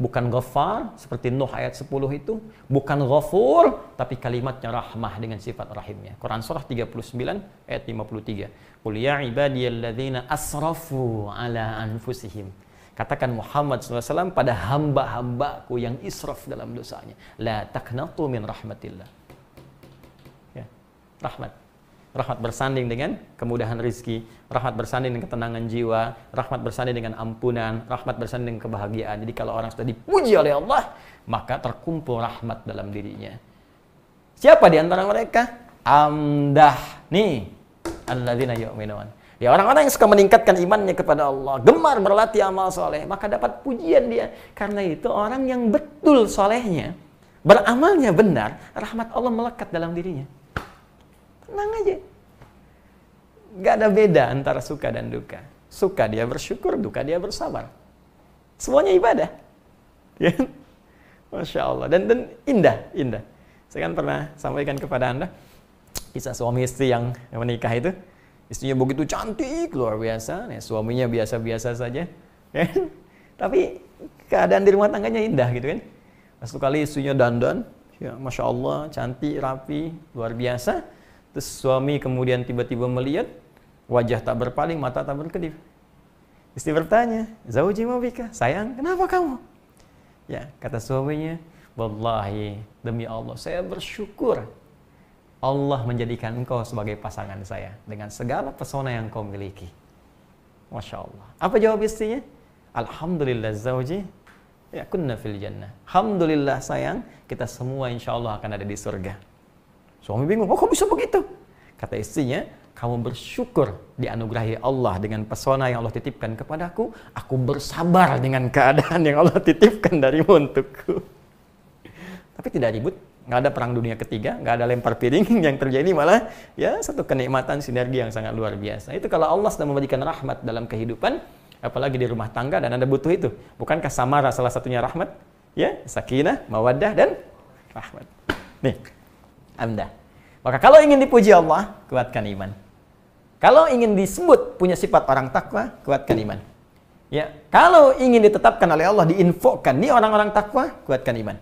bukan ghafar, seperti Nuh ayat 10 itu, bukan ghafur, tapi kalimatnya rahmah dengan sifat rahimnya. Quran surah 39 ayat 53. Qul ya ibadiyalladzina asrafu ala anfusihim. Katakan Muhammad SAW pada hamba-hambaku yang israf dalam dosanya. La taqnatu min rahmatillah. Ya, rahmat. Rahmat bersanding dengan kemudahan rizki, rahmat bersanding dengan ketenangan jiwa, rahmat bersanding dengan ampunan, rahmat bersanding dengan kebahagiaan. Jadi kalau orang sudah dipuji oleh Allah, maka terkumpul rahmat dalam dirinya. Siapa di antara mereka? Amdah. Nih, alladzina yu'minun. Ya, orang-orang yang suka meningkatkan imannya kepada Allah, gemar berlatih amal soleh, maka dapat pujian dia. Karena itu orang yang betul solehnya, beramalnya benar, rahmat Allah melekat dalam dirinya. Tenang aja. Gak ada beda antara suka dan duka. Suka dia bersyukur, duka dia bersabar. Semuanya ibadah. Ya? Masya Allah. Dan indah. Saya kan pernah sampaikan kepada Anda kisah suami istri yang menikah itu. Istrinya begitu cantik, luar biasa. Nah, suaminya biasa-biasa saja. Ya? Tapi keadaan di rumah tangganya indah gitu kan. Satu kali istrinya dandan, ya, Masya Allah, cantik, rapi, luar biasa. Terus suami kemudian tiba-tiba melihat, wajah tak berpaling, mata tak berkedip. Istri bertanya, Zauji ma bika, sayang, kenapa kamu? Ya, kata suaminya, wallahi, demi Allah, saya bersyukur Allah menjadikan engkau sebagai pasangan saya dengan segala pesona yang kau miliki. Masya Allah. Apa jawab istrinya? Alhamdulillah Zauji, ya kunna fil jannah. Alhamdulillah sayang, kita semua insya Allah akan ada di surga. Suami bingung, oh kok bisa begitu? Kata istrinya, kamu bersyukur dianugerahi Allah dengan pesona yang Allah titipkan kepadaku, aku bersabar dengan keadaan yang Allah titipkan darimu untukku. Tapi tidak ribut, nggak ada perang dunia ketiga, nggak ada lempar piring, yang terjadi malah ya satu kenikmatan sinergi yang sangat luar biasa. Itu kalau Allah sedang memberikan rahmat dalam kehidupan, apalagi di rumah tangga dan Anda butuh itu. Bukankah samara salah satunya rahmat? Ya, sakinah, mawaddah, dan rahmat. Nih. Anda. Maka kalau ingin dipuji Allah, kuatkan iman. Kalau ingin disebut punya sifat orang takwa, kuatkan iman. Ya, kalau ingin ditetapkan oleh Allah, diinfokan, ini orang-orang takwa, kuatkan iman.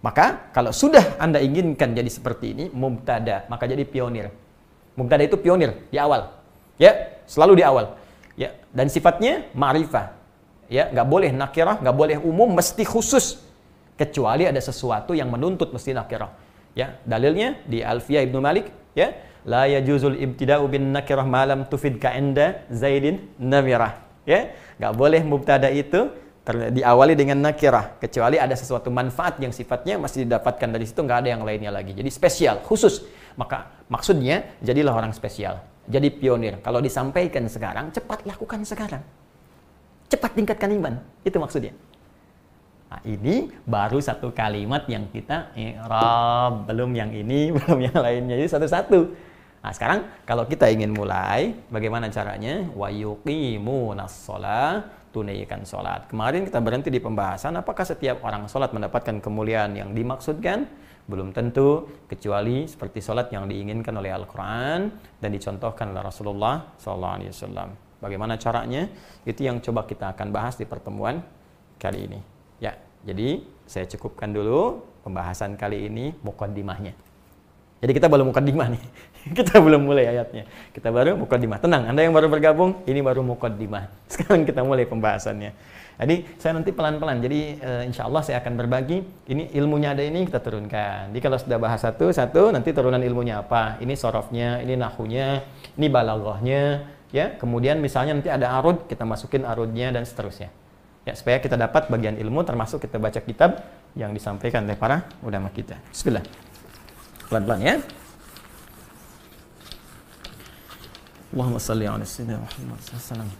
Maka kalau sudah Anda inginkan jadi seperti ini, mubtada, maka jadi pionir. Mubtada itu pionir di awal. Ya, selalu di awal. Ya, dan sifatnya ma'rifah. Ya, nggak boleh nakirah, nggak boleh umum, mesti khusus. Kecuali ada sesuatu yang menuntut mesti nakirah. Ya, dalilnya di Alfiyah Ibnu Malik, ya, la yajuzul ibtida'u bin nakirah ma lam tufid ka'inda Zaidin namirah. Ya, nggak boleh mubtada itu diawali dengan nakirah, kecuali ada sesuatu manfaat yang sifatnya masih didapatkan dari situ, nggak ada yang lainnya lagi. Jadi spesial, khusus. Maka maksudnya jadilah orang spesial, jadi pionir. Kalau disampaikan sekarang, cepat lakukan sekarang. Cepat tingkatkan iman, itu maksudnya. Nah, ini baru satu kalimat yang kita i'rab, belum yang ini, belum yang lainnya. Jadi satu-satu. Nah, sekarang kalau kita ingin mulai, bagaimana caranya? Wa yuqimunas shalah, tunaikan salat. Kemarin kita berhenti di pembahasan apakah setiap orang salat mendapatkan kemuliaan yang dimaksudkan? Belum tentu, kecuali seperti salat yang diinginkan oleh Al-Qur'an dan dicontohkan oleh Rasulullah SAW. Bagaimana caranya? Itu yang coba kita akan bahas di pertemuan kali ini. Ya, jadi saya cukupkan dulu pembahasan kali ini, muqaddimahnya. Jadi kita belum muqaddimah nih. Kita belum mulai ayatnya. Kita baru muqaddimah. Tenang, Anda yang baru bergabung, ini baru muqaddimah. Sekarang kita mulai pembahasannya. Jadi saya nanti pelan-pelan. Jadi insya Allah saya akan berbagi. Ini ilmunya ada ini kita turunkan. Jadi kalau sudah bahas satu, nanti turunan ilmunya apa? Ini sorofnya, ini nahunya, ini balaghahnya. Ya, kemudian misalnya nanti ada arud, kita masukin arudnya dan seterusnya. Ya, supaya kita dapat bagian ilmu, termasuk kita baca kitab yang disampaikan oleh para ulama kita. Bismillah. Pelan-pelan ya. Allahumma salli ala sayyidina Muhammad sallallahu.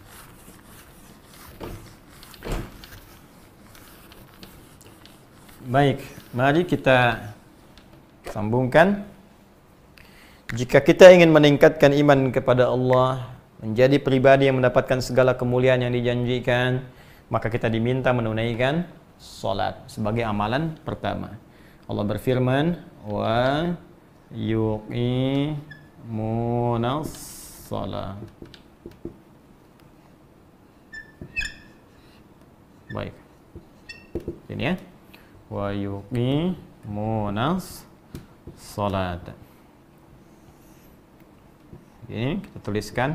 Baik, mari kita sambungkan. Jika kita ingin meningkatkan iman kepada Allah, menjadi pribadi yang mendapatkan segala kemuliaan yang dijanjikan, maka kita diminta menunaikan salat sebagai amalan pertama. Allah berfirman, wa yuqimunas shalah. Baik. Ini ya. Wa yuqimunas shalat. Ini kita tuliskan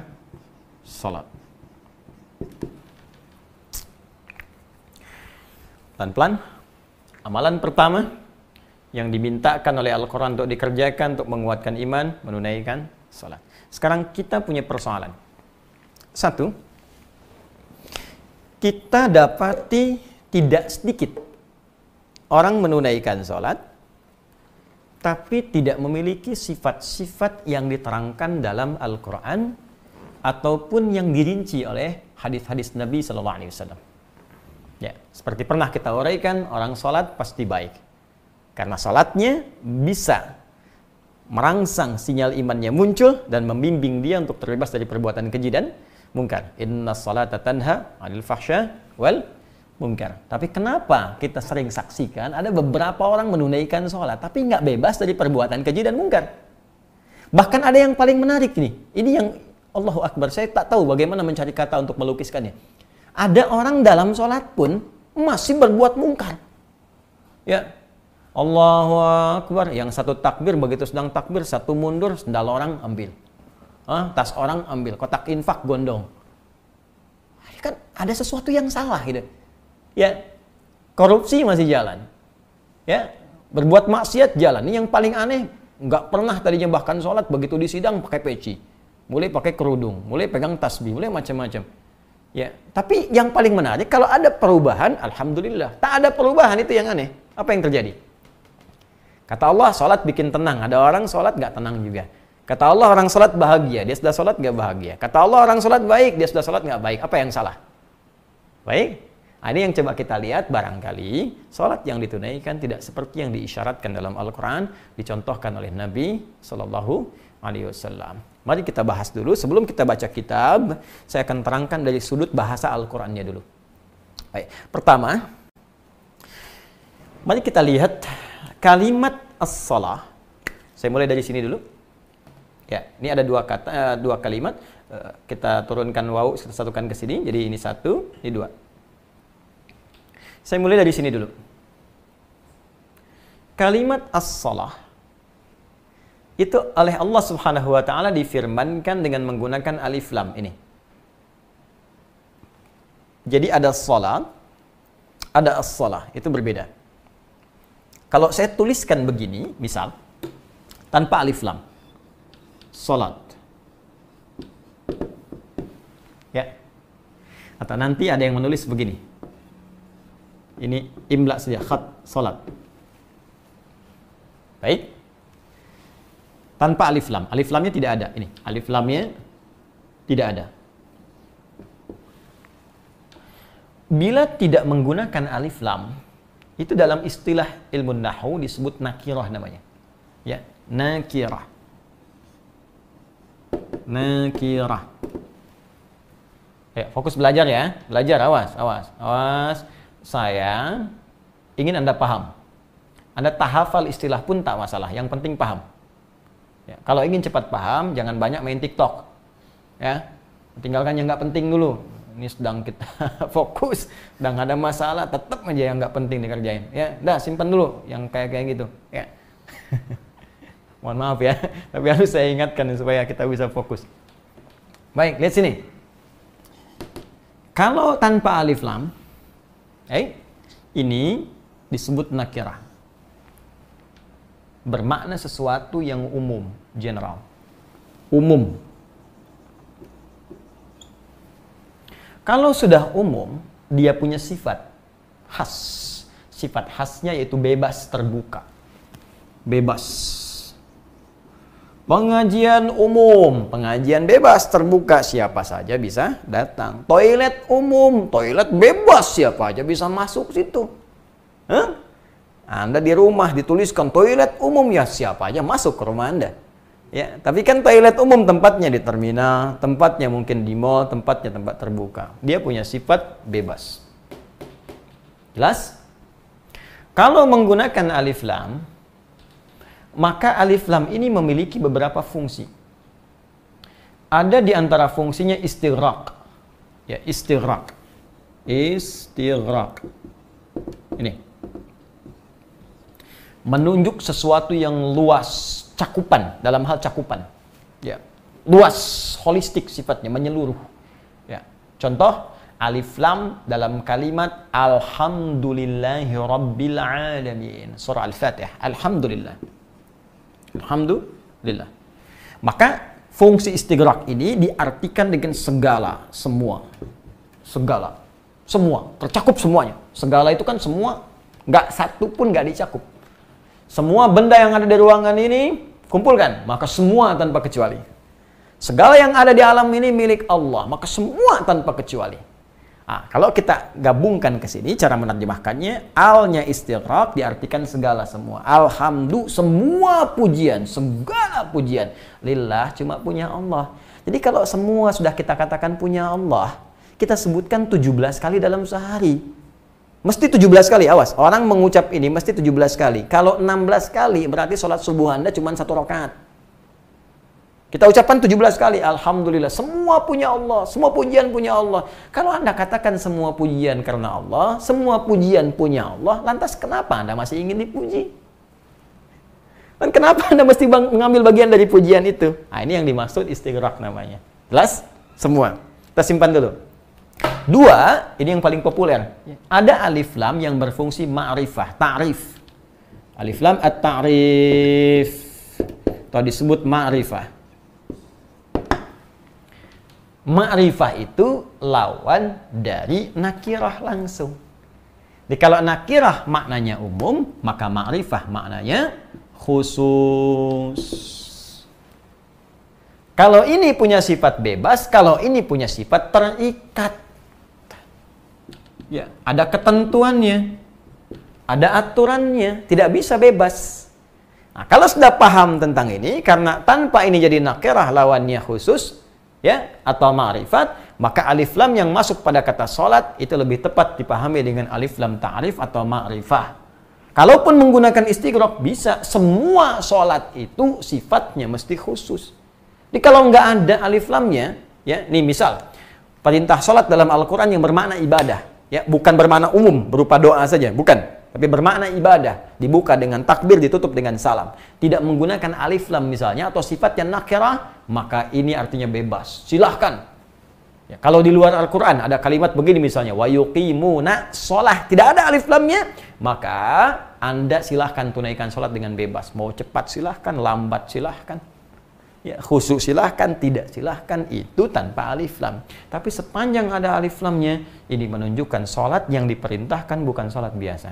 salat. Pelan-pelan. Amalan pertama yang dimintakan oleh Al-Quran untuk dikerjakan, untuk menguatkan iman, menunaikan salat. Sekarang kita punya persoalan. Satu, kita dapati tidak sedikit orang menunaikan salat, tapi tidak memiliki sifat-sifat yang diterangkan dalam Al-Quran ataupun yang dirinci oleh hadis-hadis Nabi SAW. Ya, seperti pernah kita uraikan, orang salat pasti baik. Karena salatnya bisa merangsang sinyal imannya muncul dan membimbing dia untuk terbebas dari perbuatan keji dan munkar. Inna salata tanha 'anil fahsya wal munkar. Tapi kenapa kita sering saksikan ada beberapa orang menunaikan salat tapi nggak bebas dari perbuatan keji dan munkar? Bahkan ada yang paling menarik nih. Ini yang Allahu Akbar. Saya tak tahu bagaimana mencari kata untuk melukiskannya. Ada orang dalam salat pun masih berbuat munkar. Ya, Allahu Akbar. Yang satu takbir, begitu sedang takbir, satu mundur, sendal orang ambil. Tas orang ambil, kotak infak gondong. Kan ada sesuatu yang salah gitu. Ya, korupsi masih jalan. Ya, berbuat maksiat jalan. Ini yang paling aneh, nggak pernah tadinya bahkan sholat begitu di sidang pakai peci, mulai pakai kerudung, mulai pegang tasbih, mulai macam-macam. Ya, tapi yang paling menarik kalau ada perubahan, alhamdulillah. Tak ada perubahan itu yang aneh. Apa yang terjadi? Kata Allah, sholat bikin tenang. Ada orang sholat nggak tenang juga. Kata Allah, orang sholat bahagia. Dia sudah sholat nggak bahagia. Kata Allah, orang sholat baik. Dia sudah sholat nggak baik. Apa yang salah? Baik. Nah, ini yang coba kita lihat. Barangkali sholat yang ditunaikan tidak seperti yang diisyaratkan dalam Al-Quran, dicontohkan oleh Nabi SAW. Mari kita bahas dulu. Sebelum kita baca kitab, saya akan terangkan dari sudut bahasa Al-Qurannya dulu. Baik. Pertama, mari kita lihat kalimat as-salah. Saya mulai dari sini dulu. Ya, ini ada dua kata, dua kalimat. Kita turunkan waw, kita satukan ke sini. Jadi ini satu, ini dua. Saya mulai dari sini dulu. Kalimat as-salah itu oleh Allah Subhanahu wa taala difirmankan dengan menggunakan alif lam ini. Jadi ada salat, ada as-salah, itu berbeda. Kalau saya tuliskan begini, misal, tanpa alif lam, salat. Ya. Atau nanti ada yang menulis begini. Ini imla saja, khat, salat. Baik. Tanpa alif lam. Alif lamnya tidak ada. Ini, alif lamnya tidak ada. Bila tidak menggunakan alif lam, itu dalam istilah ilmu nahwu disebut nakirah namanya. Ya, nakirah. Nakirah. Ya, fokus belajar ya. Belajar, awas, awas, awas. Saya ingin Anda paham. Anda tak hafal istilah pun tak masalah. Yang penting paham. Ya, kalau ingin cepat paham, jangan banyak main TikTok. Ya, tinggalkan yang nggak penting dulu. Ini sedang kita fokus, sedang ada masalah, tetap aja yang nggak penting dikerjain. Ya, dah simpan dulu yang kayak gitu. Ya. Mohon maaf ya, tapi harus saya ingatkan supaya kita bisa fokus. Baik, lihat sini. Kalau tanpa alif lam, ini disebut nakirah. Bermakna sesuatu yang umum, general. Umum. Kalau sudah umum, dia punya sifat khas. Sifat khasnya yaitu bebas, terbuka. Bebas. Pengajian umum, pengajian bebas, terbuka. Siapa saja bisa datang. Toilet umum, toilet bebas. Siapa aja bisa masuk situ. Anda di rumah dituliskan toilet umum, ya siapa aja masuk ke rumah Anda. Ya, tapi kan toilet umum tempatnya di terminal, tempatnya mungkin di mall, tempatnya tempat terbuka. Dia punya sifat bebas. Jelas? Kalau menggunakan alif lam, maka alif lam ini memiliki beberapa fungsi. Ada di antara fungsinya istighraq. Ya, istighraq. Istighraq. Ini. Menunjuk sesuatu yang luas, cakupan, dalam hal cakupan. Ya. Luas, holistik sifatnya, menyeluruh. Ya. Contoh, alif lam dalam kalimat alhamdulillahi rabbil alamin. Surah Al-Fatihah. Alhamdulillah. Alhamdulillah. Maka fungsi istighraq ini diartikan dengan segala, semua. Segala. Semua, tercakup semuanya. Segala itu kan semua, nggak satu pun nggak dicakup. Semua benda yang ada di ruangan ini kumpulkan, maka semua tanpa kecuali. Segala yang ada di alam ini milik Allah, maka semua tanpa kecuali. Nah, kalau kita gabungkan ke sini, cara menerjemahkannya, alnya istighraq diartikan segala semua. Alhamdulillah, semua pujian, segala pujian. Lillah, cuma punya Allah. Jadi kalau semua sudah kita katakan punya Allah, kita sebutkan 17 kali dalam sehari. Mesti 17 kali, awas. Orang mengucap ini mesti 17 kali. Kalau 16 kali, berarti sholat subuh Anda cuma 1 rakaat. Kita ucapkan 17 kali, Alhamdulillah. Semua punya Allah, semua pujian punya Allah. Kalau Anda katakan semua pujian karena Allah, semua pujian punya Allah, lantas kenapa Anda masih ingin dipuji? Dan kenapa Anda mesti mengambil bagian dari pujian itu? Nah, ini yang dimaksud istighraq namanya. Jelas? Semua. Kita simpan dulu. 2, ini yang paling populer. Ada alif lam yang berfungsi ma'rifah, ta'rif. Alif lam at-ta'rif. Atau disebut ma'rifah. Ma'rifah itu lawan dari nakirah langsung. Jadi kalau nakirah maknanya umum, maka ma'rifah maknanya khusus. Kalau ini punya sifat bebas, kalau ini punya sifat terikat. Ya, ada ketentuannya, ada aturannya, tidak bisa bebas. Nah, kalau sudah paham tentang ini, karena tanpa ini jadi nakirah lawannya khusus, ya, atau ma'rifat, maka alif lam yang masuk pada kata sholat itu lebih tepat dipahami dengan alif lam ta'rif atau ma'rifah. Kalaupun menggunakan istighraq bisa, semua sholat itu sifatnya mesti khusus. Jadi kalau nggak ada alif lamnya, ya, nih misal perintah sholat dalam Al-Quran yang bermakna ibadah. Ya, bukan bermakna umum, berupa doa saja, bukan. Tapi bermakna ibadah, dibuka dengan takbir, ditutup dengan salam. Tidak menggunakan alif lam misalnya, atau sifat yang nakirah, maka ini artinya bebas. Silahkan. Ya, kalau di luar Al-Quran ada kalimat begini misalnya, wa yuqimuna sholah, tidak ada alif lamnya, maka Anda silahkan tunaikan sholat dengan bebas. Mau cepat silahkan, lambat silahkan. Ya, khusyuk silahkan, tidak silahkan, itu tanpa alif lam. Tapi sepanjang ada alif lamnya, ini menunjukkan sholat yang diperintahkan bukan sholat biasa.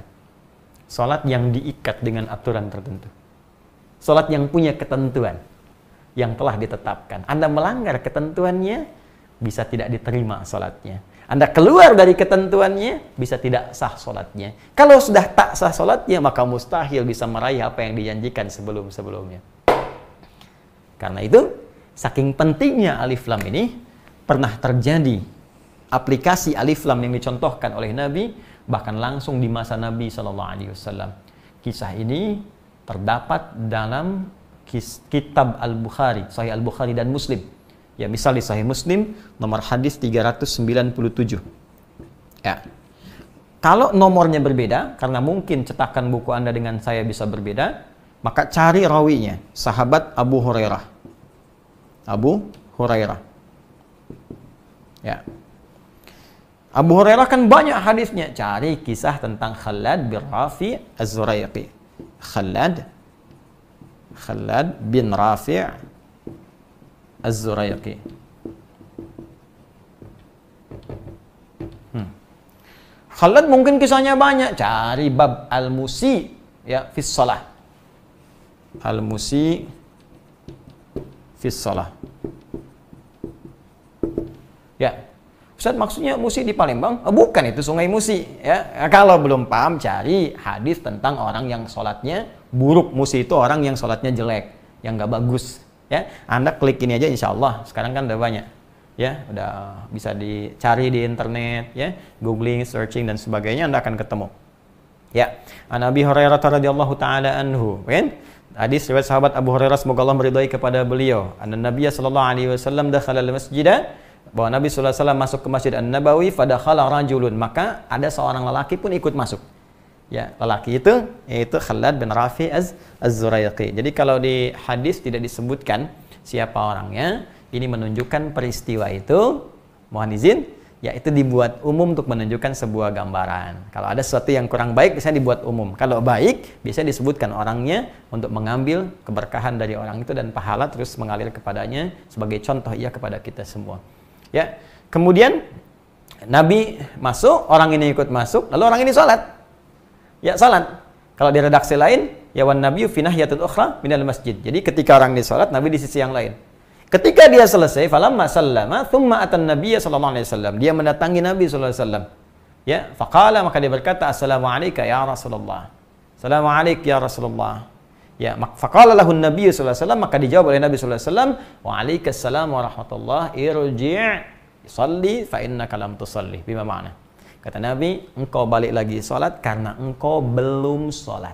Sholat yang diikat dengan aturan tertentu. Sholat yang punya ketentuan, yang telah ditetapkan. Anda melanggar ketentuannya, bisa tidak diterima sholatnya. Anda keluar dari ketentuannya, bisa tidak sah sholatnya. Kalau sudah tak sah sholatnya, maka mustahil bisa meraih apa yang dijanjikan sebelum-sebelumnya. Karena itu, saking pentingnya alif lam ini, pernah terjadi aplikasi alif lam yang dicontohkan oleh Nabi, bahkan langsung di masa Nabi SAW. Kisah ini terdapat dalam kitab Al-Bukhari, Sahih Al-Bukhari dan Muslim. Ya, misal di Sahih Muslim, nomor hadis 397. Ya. Kalau nomornya berbeda, karena mungkin cetakan buku Anda dengan saya bisa berbeda, maka cari rawinya, sahabat Abu Hurairah. Abu Hurairah. Ya. Abu Hurairah kan banyak hadisnya. Cari kisah tentang Khalad bin Rafi' Az-Zuraiqi. Khalad bin Rafi' Az-Zuraiqi. Khalad mungkin kisahnya banyak. Cari bab Al-Musi, ya, fis shalah. Al-Musi fis shalah. Ya. Ustaz, maksudnya Musi di Palembang? Oh, bukan, itu Sungai Musi, ya. Kalau belum paham, cari hadis tentang orang yang sholatnya buruk. Musi itu orang yang sholatnya jelek, yang nggak bagus. Ya, Anda klik ini aja, insya Allah. Sekarang kan udah banyak, ya, udah bisa dicari di internet, ya, googling, searching dan sebagainya, Anda akan ketemu. Ya, An Abi Hurairah radhiyallahu taala anhu, kan? Hadis riwayat sahabat Abu Hurairah, semoga Allah meridhai kepada beliau. Anna Nabiy sallallahu alaihi wasallam dakhala al-masjid, bahwa Nabi sallallahu alaihi wasallam masuk ke Masjid An-Nabawi, fadakhala rajulun, maka ada seorang lelaki pun ikut masuk. Ya, lelaki itu yaitu Khalad bin Rafi' Az-Zuraiqi. Jadi kalau di hadis tidak disebutkan siapa orangnya, ini menunjukkan peristiwa itu, mohon izin, ya, itu dibuat umum untuk menunjukkan sebuah gambaran. Kalau ada sesuatu yang kurang baik, biasanya dibuat umum. Kalau baik, biasanya disebutkan orangnya untuk mengambil keberkahan dari orang itu dan pahala terus mengalir kepadanya sebagai contoh ia kepada kita semua. Ya, kemudian Nabi masuk, orang ini ikut masuk, lalu orang ini sholat. Ya, salat. Kalau di redaksi lain, ya wan nabiyyu fi nahyatin ukhra minal masjid. Jadi ketika orang di salat, Nabi di sisi yang lain. Ketika dia selesai, falamma sallama thumma atan nabiyya sallallahu alaihi wasallam. Dia mendatangi Nabi sallallahu alaihi wasallam. Ya, faqala, maka dia berkata, assalamu alayka ya Rasulullah. Assalamu alayka ya Rasulullah. Ya, faqala lahu an-nabiy sallallahu alaihi wasallam, maka dijawab oleh Nabi sallallahu alaihi wasallam, wa alaikassalam wa rahmatullah, irji' salli fa innaka lam tusalli. Bima makna? Kata Nabi, engkau balik lagi sholat karena engkau belum sholat.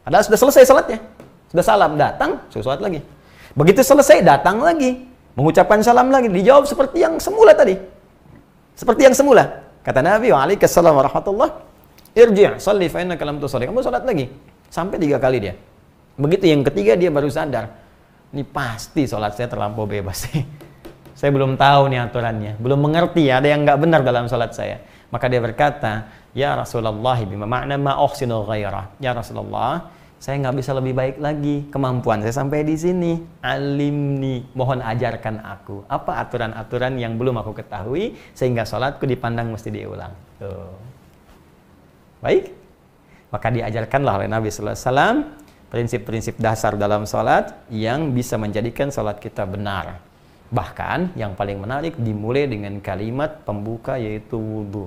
Padahal sudah selesai sholatnya. Sudah salam, datang, sudah sholat lagi. Begitu selesai, datang lagi. Mengucapkan salam lagi. Dijawab seperti yang semula tadi. Seperti yang semula. Kata Nabi, wa'alaikassalam warahmatullah. Irji' salli fa innaka lam tusalli. Kamu sholat lagi. Sampai 3 kali dia. Begitu yang ketiga, dia baru sadar. Ini pasti sholat saya terlampau bebas. Saya belum tahu nih aturannya, belum mengerti, ada yang nggak benar dalam salat saya. Maka dia berkata, ya Rasulullah, bima makna ma uhsinu ghairah. Ya Rasulullah, saya nggak bisa lebih baik lagi, kemampuan saya sampai di sini. Alimni, mohon ajarkan aku. Apa aturan-aturan yang belum aku ketahui sehingga salatku dipandang mesti diulang. Tuh. Baik, maka diajarkanlah oleh Nabi Sallallahu Alaihi Wasallam prinsip-prinsip dasar dalam salat yang bisa menjadikan salat kita benar. Bahkan yang paling menarik dimulai dengan kalimat pembuka yaitu wudu.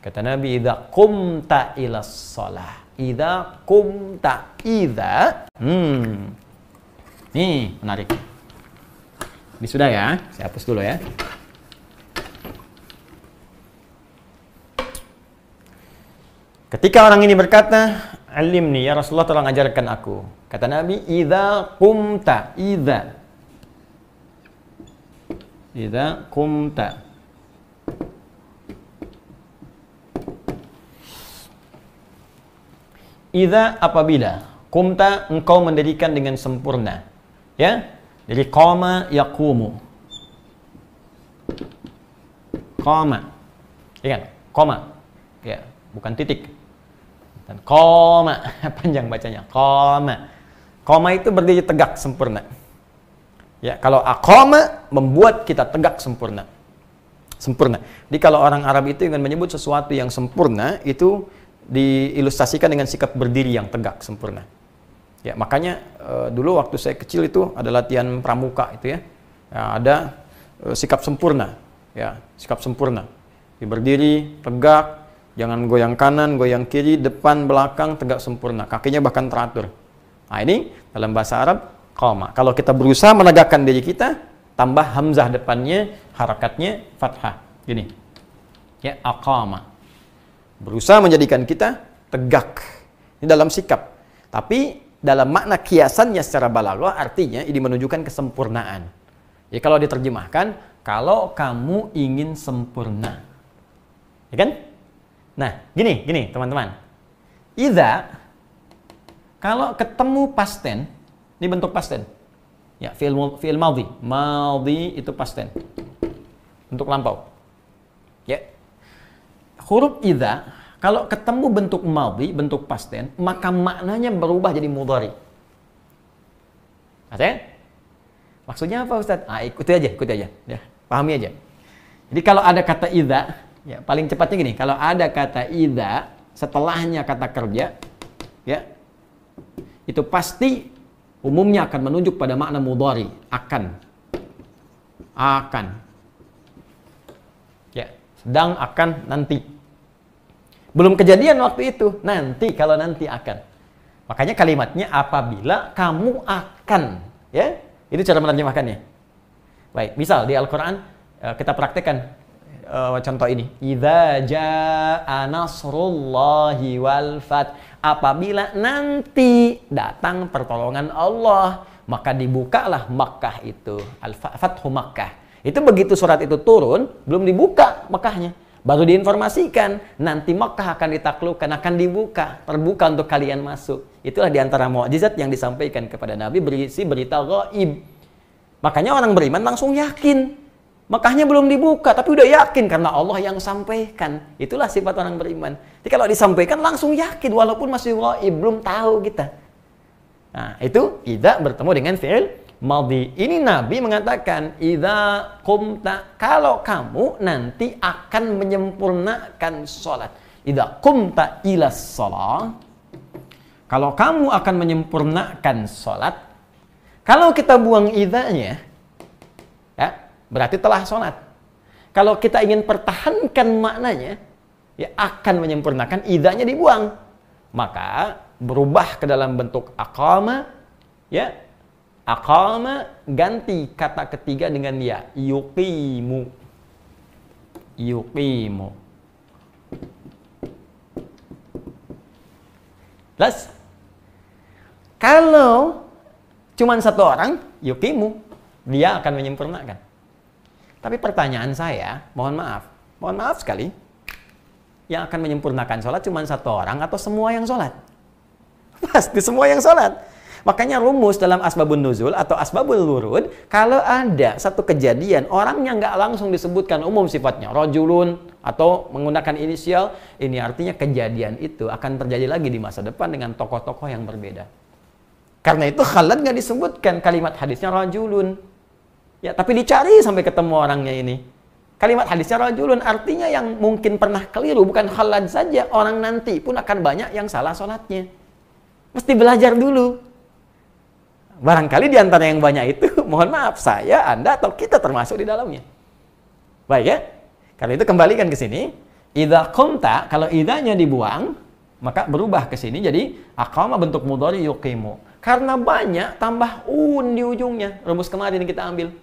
Kata Nabi, idza qumta ilas shalah. Idza qumta, idza. Nih, menarik. Ini sudah ya, saya hapus dulu ya. Ketika orang ini berkata, alimni ya Rasulullah, tolong ajarkan aku. Kata Nabi, idza qumta, idza kumta. Idza apabila, kumta engkau mendirikan dengan sempurna. Ya, jadi qama yaqumu. koma. Ingat, koma. Ya, bukan titik. Dan koma, panjang bacanya. Koma. Koma itu berdiri tegak sempurna. Ya, kalau aqama membuat kita tegak sempurna. Sempurna. Jadi kalau orang Arab itu ingin menyebut sesuatu yang sempurna itu diilustrasikan dengan sikap berdiri yang tegak sempurna. Ya, makanya dulu waktu saya kecil itu ada latihan pramuka itu ya. Ya, ada sikap sempurna. Ya, sikap sempurna. Berdiri tegak, jangan goyang kanan, goyang kiri, depan, belakang, tegak sempurna. Kakinya bahkan teratur. Nah, ini dalam bahasa Arab qama. Kalau kita berusaha menegakkan diri kita, tambah hamzah depannya, harakatnya fathah. Gini. Ya, aqama. Berusaha menjadikan kita tegak. Ini dalam sikap. Tapi dalam makna kiasannya secara balaghah artinya ini menunjukkan kesempurnaan. Ya, kalau diterjemahkan, kalau kamu ingin sempurna. Ya kan? Nah, gini teman-teman. Idza kalau ketemu past tense, ini bentuk past tense. Ya, fi'il madhi. Madhi itu past tense. Untuk lampau. Ya. Huruf idza kalau ketemu bentuk madhi, bentuk past tense, maka maknanya berubah jadi mudhari. Maksudnya apa, Ustaz? Ikuti aja. Ya, pahami aja. Jadi kalau ada kata idza, ya paling cepatnya gini, kalau ada kata idza setelahnya kata kerja, ya, itu pasti umumnya akan menunjuk pada makna mudhari, akan. Ya, sedang, akan, nanti. Belum kejadian waktu itu, nanti, kalau nanti akan. Makanya kalimatnya apabila kamu akan, ya. Itu cara menerjemahkannya. Baik, misal di Al-Qur'an kita praktekkan contoh ini. Idza jaa nasrullahi wal fath. Apabila nanti datang pertolongan Allah, maka dibukalah Makkah itu. Al-Fathu Makkah. Itu begitu surat itu turun, belum dibuka Makkahnya. Baru diinformasikan, nanti Makkah akan ditaklukkan, akan dibuka, terbuka untuk kalian masuk. Itulah diantara mukjizat yang disampaikan kepada Nabi berisi berita gaib. Makanya orang beriman langsung yakin. Makkahnya belum dibuka, tapi udah yakin karena Allah yang sampaikan. Itulah sifat orang beriman. Jadi kalau disampaikan langsung yakin, walaupun masih gaib, belum tahu kita. Nah, itu idza bertemu dengan fi'il madhi. Ini Nabi mengatakan, idza qumta, kalau kamu nanti akan menyempurnakan sholat. Idza qumta ilas sholat, kalau kamu akan menyempurnakan sholat. Kalau kita buang idzanya, ya, berarti telah sholat. Kalau kita ingin pertahankan maknanya, ya akan menyempurnakan, idzanya dibuang. Maka berubah ke dalam bentuk aqama, ya. Aqama ganti kata ketiga dengan ya, yuqimu. Yuqimu. Plus, kalau cuman satu orang, yuqimu, dia akan menyempurnakan. Tapi pertanyaan saya, mohon maaf sekali, yang akan menyempurnakan sholat cuma satu orang atau semua yang sholat? Pasti semua yang sholat. Makanya rumus dalam asbabun nuzul atau asbabul wurud, kalau ada satu kejadian, orangnya nggak langsung disebutkan umum sifatnya, rajulun atau menggunakan inisial, ini artinya kejadian itu akan terjadi lagi di masa depan dengan tokoh-tokoh yang berbeda. Karena itu khalad nggak disebutkan kalimat hadisnya rajulun. Ya, tapi dicari sampai ketemu orangnya ini. Kalimat hadisnya rajulun artinya yang mungkin pernah keliru, bukan khalad saja, orang nanti pun akan banyak yang salah sholatnya. Mesti belajar dulu. Barangkali di antara yang banyak itu, mohon maaf, saya, Anda, atau kita termasuk di dalamnya. Baik ya? Karena itu kembalikan ke sini. Idza qumta, kalau idzanya dibuang, maka berubah ke sini jadi aqama bentuk mudhari yuqimu. Karena banyak tambah di ujungnya. Rumus kemarin yang kita ambil.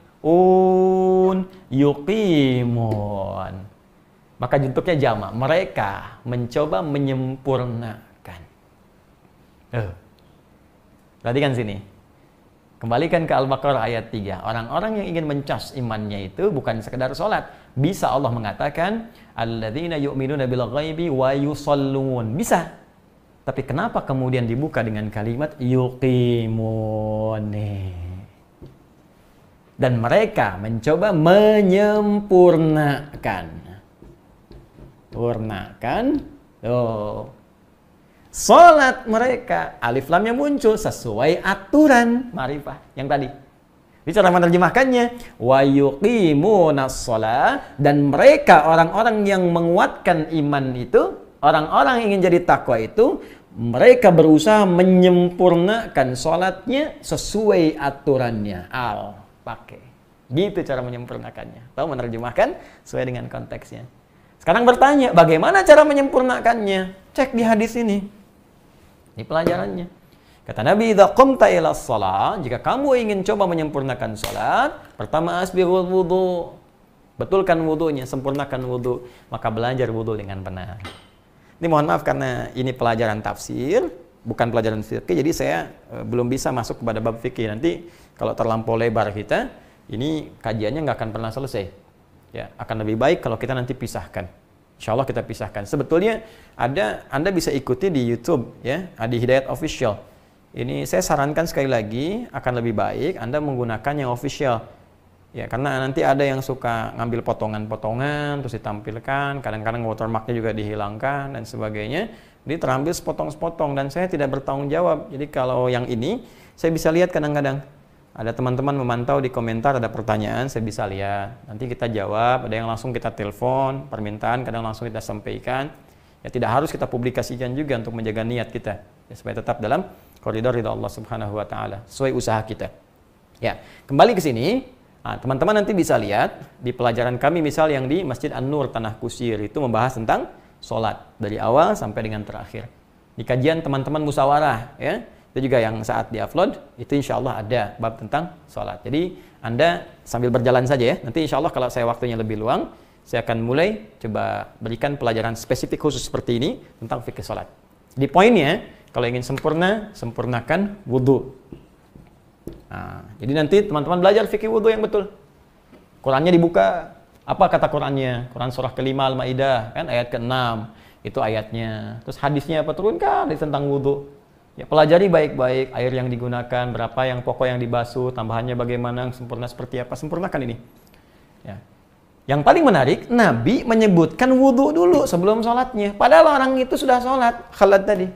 Yuqimun. Maka bentuknya jamak. Mereka mencoba menyempurnakan. Perhatikan sini. Kembalikan ke Al-Baqarah ayat 3. Orang-orang yang ingin mencas imannya itu bukan sekedar sholat. Bisa Allah mengatakan, alladzina yu'minuna bil ghaibi wa yusallun. Bisa. Tapi kenapa kemudian dibuka dengan kalimat yuqimun? Dan mereka mencoba menyempurnakan. menyempurnakan salat mereka. Alif lamnya muncul sesuai aturan ma'rifah yang tadi. Ini cara menerjemahkannya, wa yuqimunas shalah, dan mereka orang-orang yang menguatkan iman itu, orang-orang yang ingin jadi takwa itu, mereka berusaha menyempurnakan sholatnya sesuai aturannya. Pakai. Gitu cara menyempurnakannya. Tahu menerjemahkan sesuai dengan konteksnya. Sekarang bertanya, bagaimana cara menyempurnakannya? Cek di hadis ini. Ini pelajarannya. Kata Nabi, "Idza qumta ila shalah", jika kamu ingin coba menyempurnakan salat, pertama asbighul wudu. Betulkan wudunya, sempurnakan wudu, maka belajar wudu dengan benar. Ini mohon maaf karena ini pelajaran tafsir, bukan pelajaran fikih, jadi saya belum bisa masuk kepada bab fikih. Nanti kalau terlampau lebar kita, ini kajiannya nggak akan pernah selesai. Ya, akan lebih baik kalau kita nanti pisahkan. Insya Allah kita pisahkan. Sebetulnya Anda bisa ikuti di YouTube, ya, Adi Hidayat Official. Ini saya sarankan sekali lagi, akan lebih baik Anda menggunakan yang official. Ya, karena nanti ada yang suka ngambil potongan-potongan terus ditampilkan, kadang-kadang watermarknya juga dihilangkan dan sebagainya. Jadi terambil sepotong-sepotong dan saya tidak bertanggung jawab. Jadi kalau yang ini saya bisa lihat kadang-kadang ada teman-teman memantau di komentar, ada pertanyaan, saya bisa lihat. Nanti kita jawab, ada yang langsung kita telepon, permintaan kadang langsung kita sampaikan. Ya tidak harus kita publikasikan juga untuk menjaga niat kita, ya, supaya tetap dalam koridor ridha Allah Subhanahu wa taala, sesuai usaha kita. Ya, kembali ke sini. Nah, teman-teman nanti bisa lihat di pelajaran kami misal yang di Masjid An-Nur Tanah Kusir itu membahas tentang sholat dari awal sampai dengan terakhir. Di kajian teman-teman musyawarah, ya, itu juga yang saat di-upload itu insya Allah ada bab tentang sholat. Jadi Anda sambil berjalan saja ya. Nanti insya Allah kalau saya waktunya lebih luang, saya akan mulai coba berikan pelajaran spesifik khusus seperti ini tentang fikih sholat. Di poinnya, kalau ingin sempurna, sempurnakan wudhu. Nah, jadi nanti teman-teman belajar fikih wudhu yang betul. Qurannya dibuka. Apa kata Qurannya? Quran surah ke-5 Al-Maidah, kan ayat ke-6. Itu ayatnya. Terus hadisnya apa? Turunkan tentang wudhu. Ya, pelajari baik-baik air yang digunakan, berapa yang pokok yang dibasuh, tambahannya bagaimana, sempurna seperti apa. Sempurnakan ini. Ya. Yang paling menarik, Nabi menyebutkan wudhu dulu sebelum sholatnya. Padahal orang itu sudah sholat. Khalad tadi.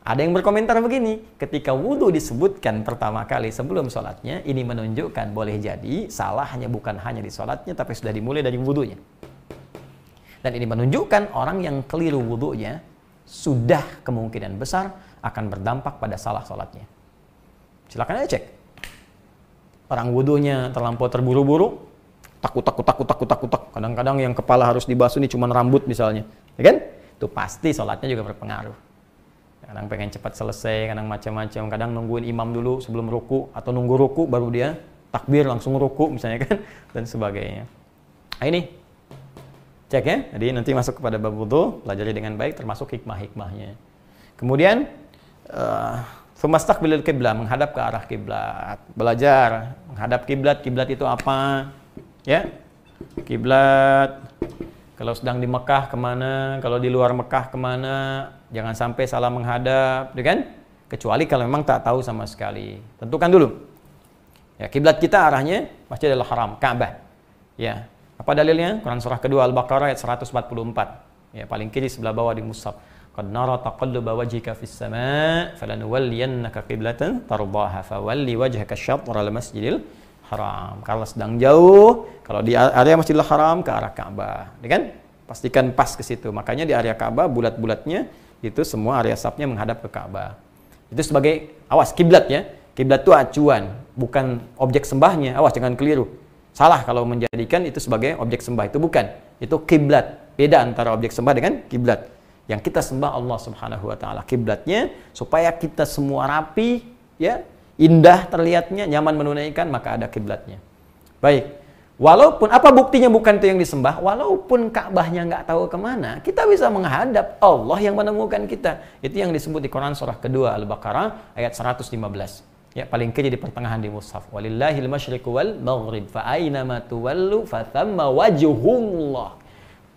Ada yang berkomentar begini, ketika wudhu disebutkan pertama kali sebelum sholatnya, ini menunjukkan boleh jadi salahnya bukan hanya di sholatnya, tapi sudah dimulai dari wudhunya. Dan ini menunjukkan orang yang keliru wudhunya, sudah kemungkinan besar akan berdampak pada salah sholatnya. Silakan aja cek. Orang wudhunya terlampau terburu-buru, takut. Kadang-kadang yang kepala harus dibasuh ini cuma rambut misalnya. Ya kan? Itu pasti sholatnya juga berpengaruh. Kadang pengen cepat selesai, kadang macam-macam, kadang nungguin imam dulu sebelum ruku, atau nunggu ruku baru dia takbir langsung ruku misalnya kan, dan sebagainya. Nah ini, cek ya, jadi nanti masuk kepada bab wudu, pelajari dengan baik termasuk hikmah-hikmahnya. Kemudian, Tsumastaqbilul qiblah, menghadap ke arah kiblat. Belajar, menghadap kiblat, kiblat itu apa? Ya, kiblat. Kalau sedang di Mekah kemana, kalau di luar Mekah kemana, jangan sampai salah menghadap, kan? Kecuali kalau memang tak tahu sama sekali. Tentukan dulu. Ya, kiblat kita arahnya Masjidil Haram, Ka'bah. Ya, apa dalilnya? Quran surah kedua Al-Baqarah ayat 144. Ya, paling kiri sebelah bawah di mushaf. Qad nara taqalluba wajhika fis sama' falanuwalliyannaka qiblatan tardaha fawalli wajhaka syatral masjidil haram. Kalau sedang jauh, kalau di area Masjidil Haram ke arah Ka'bah, ya kan? Pastikan pas ke situ. Makanya di area Ka'bah bulat-bulatnya itu semua area safnya menghadap ke Ka'bah. Itu sebagai awas kiblat ya. Kiblat itu acuan, bukan objek sembahnya. Awas jangan keliru. Salah kalau menjadikan itu sebagai objek sembah, itu bukan. Itu kiblat. Beda antara objek sembah dengan kiblat. Yang kita sembah Allah Subhanahu wa taala. Kiblatnya supaya kita semua rapi, ya. Indah terlihatnya, nyaman menunaikan, maka ada kiblatnya. Baik, walaupun apa buktinya bukan itu yang disembah, walaupun Ka'bahnya nggak tahu kemana, kita bisa menghadap Allah yang menemukan kita. Itu yang disebut di Quran surah kedua Al-Baqarah ayat 115. Ya, paling kiri di pertengahan di mushaf. Walillahil masyriqu wal maghrib fa aynama tuwallu fathamma wajhullah.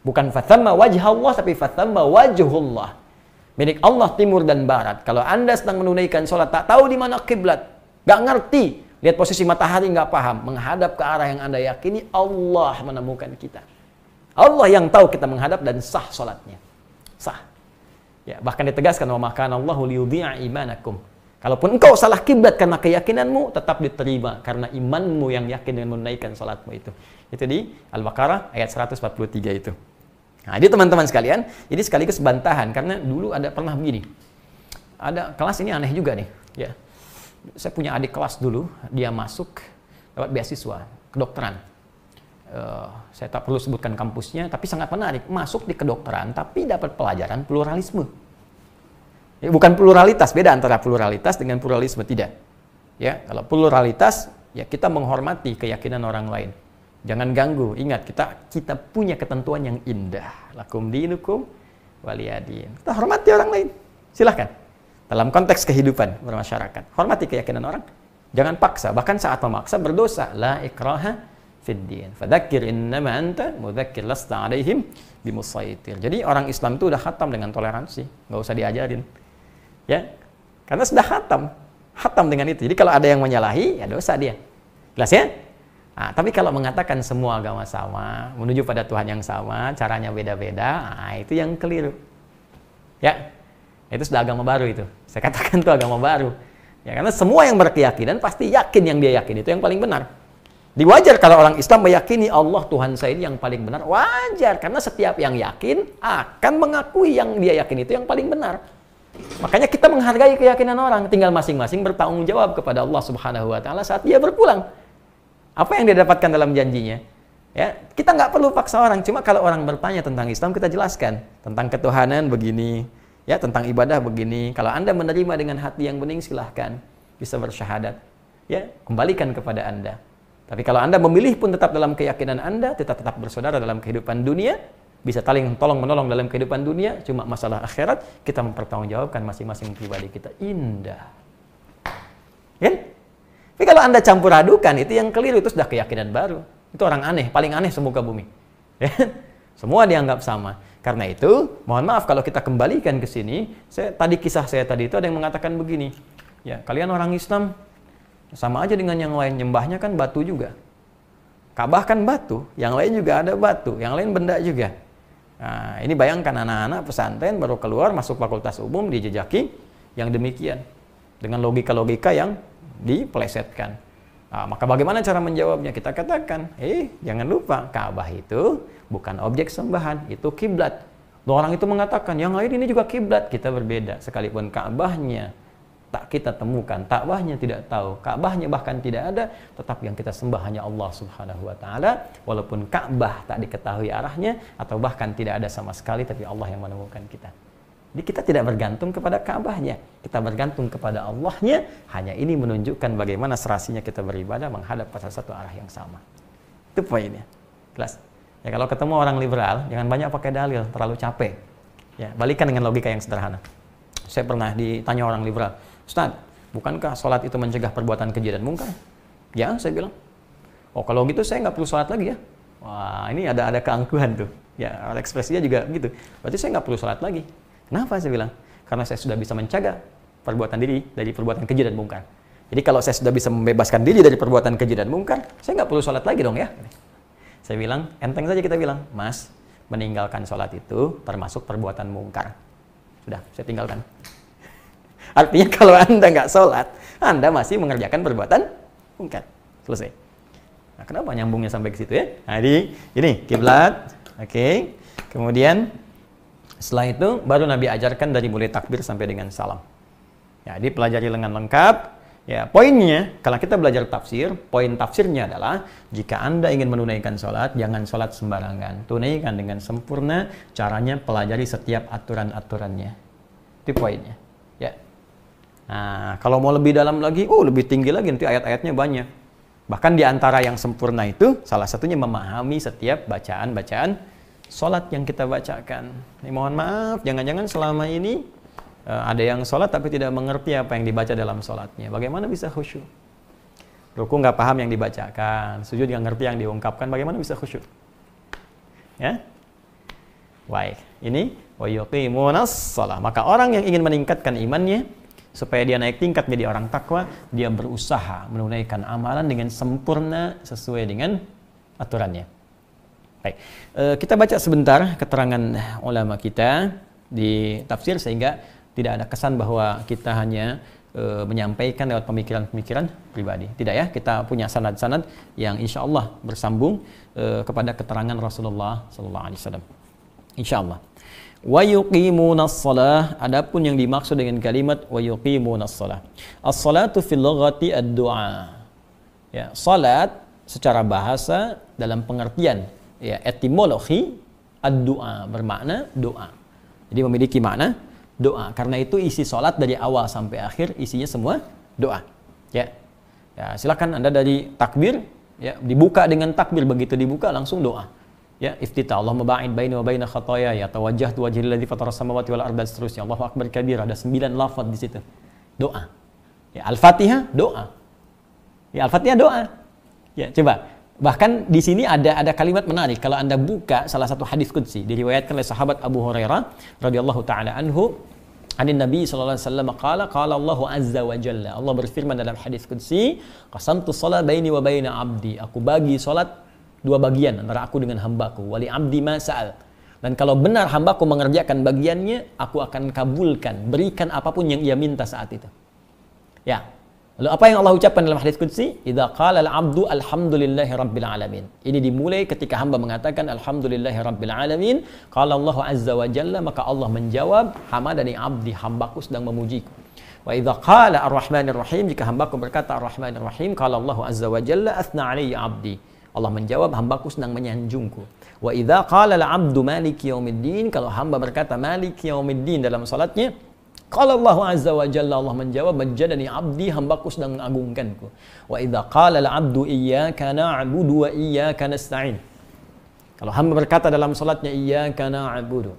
Bukan fathamma wajhallah, tapi fathamma wajhullah. Milik Allah timur dan barat. Kalau Anda sedang menunaikan sholat, tak tahu di mana kiblat, nggak ngerti, lihat posisi matahari nggak paham, menghadap ke arah yang Anda yakini, Allah menemukan kita. Allah yang tahu kita menghadap dan sah sholatnya. Sah. Ya, bahkan ditegaskan wa makana Allahu liyudhi'a imanakum. Kalaupun engkau salah kiblat karena keyakinanmu, tetap diterima karena imanmu yang yakin dengan menunaikan salatmu itu. Itu di Al-Baqarah ayat 143 itu. Nah, ini teman-teman sekalian, ini sekaligus bantahan karena dulu ada pernah begini. Ada kelas ini aneh juga nih, ya. Saya punya adik kelas dulu, dia masuk dapat beasiswa kedokteran. Saya tak perlu sebutkan kampusnya, tapi sangat menarik. Masuk di kedokteran, tapi dapat pelajaran pluralisme. Ya, bukan pluralitas, beda antara pluralitas dengan pluralisme, tidak. Ya, kalau pluralitas, ya kita menghormati keyakinan orang lain. Jangan ganggu. Ingat, kita punya ketentuan yang indah. Lakum dinukum waliyadin. Kita hormati orang lain. Silahkan. Dalam konteks kehidupan bermasyarakat, hormati keyakinan orang. Jangan paksa. Bahkan saat memaksa berdosa. La ikraha fid din. Fadzakir innama anta mudzakir lasta alaihim bimusaitir. Jadi orang Islam itu udah khatam dengan toleransi. Nggak usah diajarin. Ya, karena sudah khatam dengan itu. Jadi kalau ada yang menyalahi, ya dosa dia. Jelas ya? Nah, tapi kalau mengatakan semua agama sama, menuju pada Tuhan yang sama, caranya beda-beda, nah, itu yang keliru. Ya, itu sudah agama baru itu. Saya katakan itu agama baru. Ya, karena semua yang berkeyakinan pasti yakin yang dia yakin itu yang paling benar. Diwajar kalau orang Islam meyakini Allah Tuhan saya ini yang paling benar. Wajar, karena setiap yang yakin akan mengakui yang dia yakin itu yang paling benar. Makanya kita menghargai keyakinan orang, tinggal masing-masing bertanggung jawab kepada Allah Subhanahu wa taala saat dia berpulang. Apa yang dia dapatkan dalam janjinya? Ya, kita nggak perlu paksa orang. Cuma kalau orang bertanya tentang Islam, kita jelaskan tentang ketuhanan begini, ya tentang ibadah begini. Kalau Anda menerima dengan hati yang bening, silahkan bisa bersyahadat. Ya, kembalikan kepada Anda. Tapi kalau Anda memilih pun tetap dalam keyakinan Anda, tetap bersaudara dalam kehidupan dunia, bisa tolong menolong dalam kehidupan dunia, cuma masalah akhirat kita mempertanggungjawabkan masing-masing pribadi kita. Indah. Kan? Tapi kalau Anda campur adukan, itu yang keliru, itu sudah keyakinan baru. Itu orang aneh, paling aneh semuka bumi. Semua dianggap sama. Karena itu, mohon maaf kalau kita kembalikan ke sini, kisah saya tadi itu ada yang mengatakan begini. Ya, kalian orang Islam sama aja dengan yang lain, nyembahnya kan batu juga. Ka'bah kan batu, yang lain juga ada batu, yang lain benda juga. Nah, ini bayangkan anak-anak pesantren baru keluar masuk fakultas umum dijejaki yang demikian dengan logika-logika yang dipelesetkan. Nah, maka bagaimana cara menjawabnya? Kita katakan, jangan lupa Ka'bah itu bukan objek sembahan, itu kiblat. Orang itu mengatakan yang lain ini juga kiblat, kita berbeda. Sekalipun Ka'bahnya tak kita temukan, Ka'bahnya tidak tahu, Ka'bahnya bahkan tidak ada, tetap yang kita sembah hanya Allah Subhanahu wa taala, walaupun Ka'bah tak diketahui arahnya atau bahkan tidak ada sama sekali, tapi Allah yang menemukan kita. Jadi kita tidak bergantung kepada Ka'bahnya, kita bergantung kepada Allahnya. Hanya ini menunjukkan bagaimana serasinya kita beribadah menghadap pada satu arah yang sama. Itu poinnya. Jelas? Ya, kalau ketemu orang liberal, jangan banyak pakai dalil, terlalu capek. Ya, balikan dengan logika yang sederhana. Saya pernah ditanya orang liberal, Ustaz, bukankah sholat itu mencegah perbuatan keji dan mungkar? Ya, saya bilang. Oh, kalau gitu saya nggak perlu sholat lagi ya. Wah, ini ada keangkuhan tuh. Ya, ekspresinya juga gitu. Berarti saya nggak perlu sholat lagi. Kenapa saya bilang? Karena saya sudah bisa mencegah perbuatan diri dari perbuatan keji dan mungkar. Jadi kalau saya sudah bisa membebaskan diri dari perbuatan keji dan mungkar, saya nggak perlu sholat lagi dong ya. Saya bilang, enteng saja kita bilang, Mas, meninggalkan sholat itu termasuk perbuatan mungkar. Sudah, saya tinggalkan. Artinya kalau Anda nggak sholat, Anda masih mengerjakan perbuatan mungkar. Selesai. Nah, kenapa nyambungnya sampai ke situ ya? Nah, ini kiblat. Oke. Kemudian setelah itu baru Nabi ajarkan dari mulai takbir sampai dengan salam. Ya, dipelajari dengan lengkap. Ya, poinnya kalau kita belajar tafsir, poin tafsirnya adalah jika Anda ingin menunaikan sholat, jangan sholat sembarangan. Tunaikan dengan sempurna. Caranya pelajari setiap aturan-aturannya. Itu poinnya. Ya. Nah, kalau mau lebih dalam lagi, lebih tinggi lagi, nanti ayat-ayatnya banyak. Bahkan di antara yang sempurna itu, salah satunya memahami setiap bacaan-bacaan sholat yang kita bacakan. Mohon maaf, jangan-jangan selama ini ada yang sholat tapi tidak mengerti apa yang dibaca dalam sholatnya. Bagaimana bisa khusyuk? Ruku nggak paham yang dibacakan, sujud nggak ngerti yang diungkapkan, bagaimana bisa khusyuk? Ya, baik. Ini wa yuqimunas shalah. Maka orang yang ingin meningkatkan imannya supaya dia naik tingkat menjadi orang takwa, dia berusaha menunaikan amalan dengan sempurna sesuai dengan aturannya. Baik. Kita baca sebentar keterangan ulama kita di tafsir sehingga tidak ada kesan bahwa kita hanya menyampaikan lewat pemikiran-pemikiran pribadi. Tidak ya, kita punya sanad-sanad yang insya Allah bersambung kepada keterangan Rasulullah sallallahu alaihi wasallam. Insya Allah. Wa yuqimunas shalah, adapun yang dimaksud dengan kalimat wa yuqimunas shalah. As-salatu fil lughati ad-du'a. Ya, salat secara bahasa dalam pengertian ya etimologi ad-du'a bermakna doa. Jadi memiliki makna doa. Karena itu isi salat dari awal sampai akhir isinya semua doa. Ya. Ya, silakan Anda dari takbir ya dibuka dengan takbir, begitu dibuka langsung doa. Ya, iftitah Allahumma ba'id baini wa baina khataaya ya tawajjahtu wajhil ladzi fatara samawati wal arda seterusnya. Allahu akbar kabir, ada 9 lafaz di situ. Doa. Ya, Al-Fatihah doa. Ya, Al-Fatihah doa. Ya, coba. Bahkan di sini ada kalimat menarik. Kalau Anda buka salah satu hadis qudsi diriwayatkan oleh sahabat Abu Hurairah radhiyallahu taala anhu, anin Nabi sallallahu alaihi wasallam qala Allahu azza wa jalla. Allah berfirman dalam hadis qudsi, qasamtu shalah baini wa baina abdi. Aku bagi salat dua bagian antara aku dengan hambaku. Wali abdi ma sa'al. Dan kalau benar hambaku mengerjakan bagiannya, aku akan kabulkan, berikan apapun yang ia minta saat itu. Ya. Lalu apa yang Allah ucapkan dalam hadis qudsi? Idza qala al-'abdu alhamdulillahi rabbil alamin. Ini dimulai ketika hamba mengatakan alhamdulillahi rabbil alamin. Qala Allah azza wa jalla, maka Allah menjawab, hamadani 'abdi, hambaku sedang memujiku. Wa idza qala ar-rahmanir rahim, jika hambaku berkata ar-rahmanir rahim, qala Allah azza wa jalla athna 'alayya 'abdi. Allah menjawab, hambaku sedang menyanjungku. Wa idza qala al-'abdu maliki yaumiddin, kalau hamba berkata maliki yaumiddin dalam salatnya, qala Allah azza wa jalla, Allah menjawab, majjadani 'abdi, hambaku sedang mengagungkanku. Wa idza qala al-'abdu iyyaka na'budu wa iyyaka nasta'in, kalau hamba berkata dalam salatnya iyyaka na'budu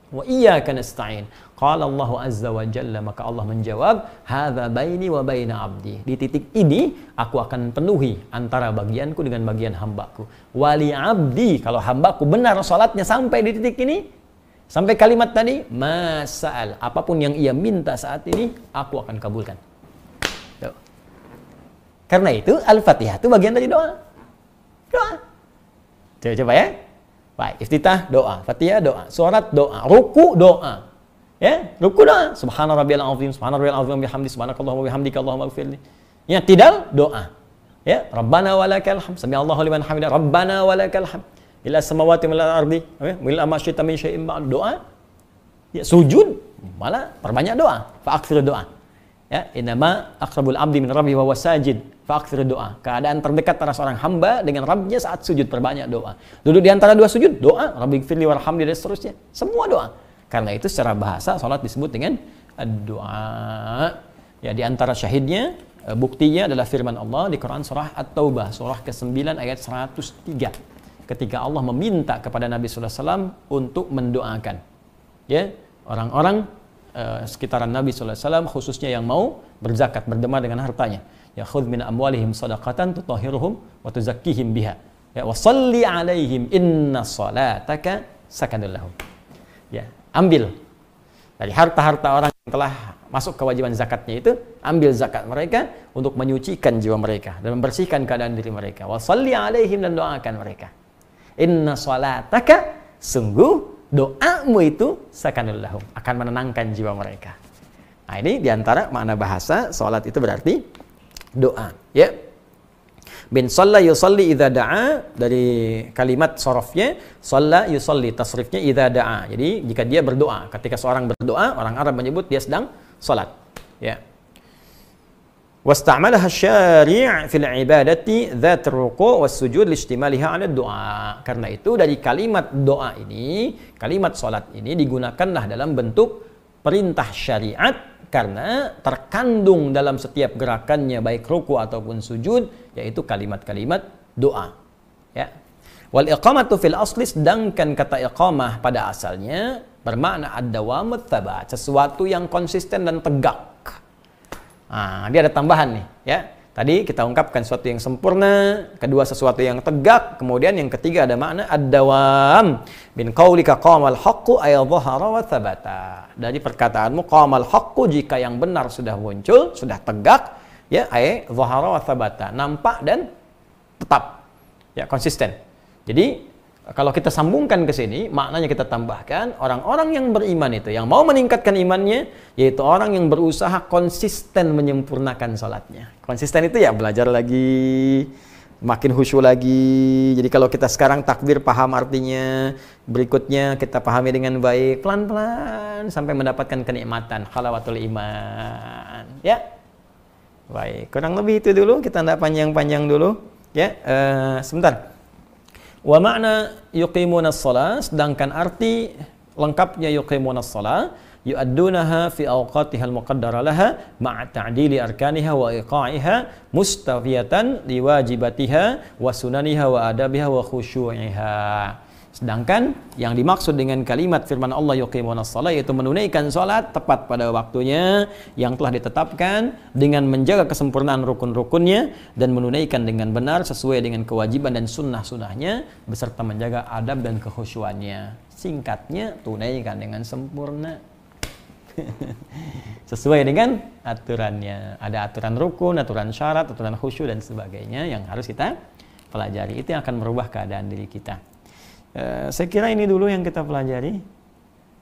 wa iyyaka nasta'in, qala Allah azza wa jalla, maka Allah menjawab, hadza baini wa baina 'abdi. Di titik ini aku akan penuhi antara bagianku dengan bagian hambaku. Wali 'abdi, kalau hambaku benar salatnya sampai di titik ini, sampai kalimat tadi, masa'al, apapun yang ia minta saat ini, aku akan kabulkan. Tuh. Karena itu, Al-Fatihah itu bagian dari doa. Doa. Coba ya. Baik, iftitah doa, Fatihah doa, surat doa, ruku doa. Ya, ruku doa. Subhana rabbiyal azim, subhana rabbiyal azim bihamdi, subhanakallahumma bihamdika, Allahumma ighfirli. Ya, tidak doa. Ya, Rabbana walakal hamd, sami Allahu liman hamidah, Rabbana walakal hamd. Ila samawati wal ardi, mil ma syi'ta min syai'in ba'd, doa. Ya, sujud malah perbanyak doa, fa'aktsir doa. Ya, innama aqrabul abdi min rabbi wa huwa sajid, fa'aktsir doa. Keadaan terdekat antara seorang hamba dengan Rabbnya saat sujud, perbanyak doa. Duduk di antara dua sujud, doa, rabbighfirli warhamni, dan seterusnya. Semua doa. Karena itu secara bahasa salat disebut dengan doa. Ya, di antara syahidnya, buktinya adalah firman Allah di Quran surah At-Taubah, surah ke-9 ayat 103. Ketika Allah meminta kepada Nabi sallallahu alaihi wasallam untuk mendoakan ya orang-orang sekitaran Nabi sallallahu alaihi wasallam, khususnya yang mau berzakat, berderma dengan hartanya. Ya khudz min amwalihim shadaqatan tutahhiruhum wa tuzakkihim biha. Ya wa shalli alaihim inna salataka sakanul lahum. Ya, ambil dari harta-harta orang yang telah masuk kewajiban zakatnya itu, ambil zakat mereka untuk menyucikan jiwa mereka dan membersihkan keadaan diri mereka. Wa shalli alaihim, dan doakan mereka. Inna salataka, sungguh doamu itu sakanul lahum, akan menenangkan jiwa mereka. Nah, ini diantara makna bahasa salat itu berarti doa. Ya. Bin shalla yusalli idza da'a, dari kalimat sorofnya shalla yusalli, tasrifnya idza da'a. Jadi jika dia berdoa, ketika seorang berdoa, orang Arab menyebut dia sedang salat. Ya. Wasta'malaha syari' fil ibadati dzat ruku' was sujud listimaliha 'ala doa. Karena itu dari kalimat doa ini, kalimat salat ini digunakanlah dalam bentuk perintah syariat, karena terkandung dalam setiap gerakannya baik ruku' ataupun sujud, yaitu kalimat-kalimat doa. Ya. Wal iqamatu fil asli, sedangkan kata iqamah pada asalnya bermakna ad-dawamut tsabat, sesuatu yang konsisten dan tegak. Nah, dia ada tambahan nih, ya. Tadi kita ungkapkan sesuatu yang sempurna, kedua sesuatu yang tegak, kemudian yang ketiga ada makna ad-dawam. Min qaulika qamal haqqu ay dhahara wa thabata. Dari perkataanmu qamal haqqu, jika yang benar sudah muncul, sudah tegak, ya, ay dhahara wa thabata, nampak dan tetap. Ya, konsisten. Jadi kalau kita sambungkan ke sini, maknanya kita tambahkan orang-orang yang beriman itu, yang mau meningkatkan imannya, yaitu orang yang berusaha konsisten menyempurnakan sholatnya. Konsisten itu ya belajar lagi, makin khusyuk lagi. Jadi kalau kita sekarang takbir paham artinya, berikutnya kita pahami dengan baik, pelan-pelan sampai mendapatkan kenikmatan halawatul iman. Ya, baik. Kurang lebih itu dulu. Kita tidak panjang-panjang dulu. Ya, sebentar. Wa makna yuqimunas shalah, sedangkan arti lengkapnya yuqimunas shalah, yu'addunaha fi awqatihal muqaddara laha ma'a ta'dili arkaniha wa iqa'iha mustafiyatan liwajibatiha wa sunaniha wa adabiha wa khusyu'iha. Sedangkan yang dimaksud dengan kalimat firman Allah yuqimunas shalah yaitu menunaikan salat tepat pada waktunya yang telah ditetapkan dengan menjaga kesempurnaan rukun-rukunnya dan menunaikan dengan benar sesuai dengan kewajiban dan sunnah-sunnahnya beserta menjaga adab dan kekhusyuannya. Singkatnya, tunaikan dengan sempurna. Sesuai dengan aturannya. Ada aturan rukun, aturan syarat, aturan khusyuk dan sebagainya yang harus kita pelajari. Itu yang akan merubah keadaan diri kita. Saya kira ini dulu yang kita pelajari.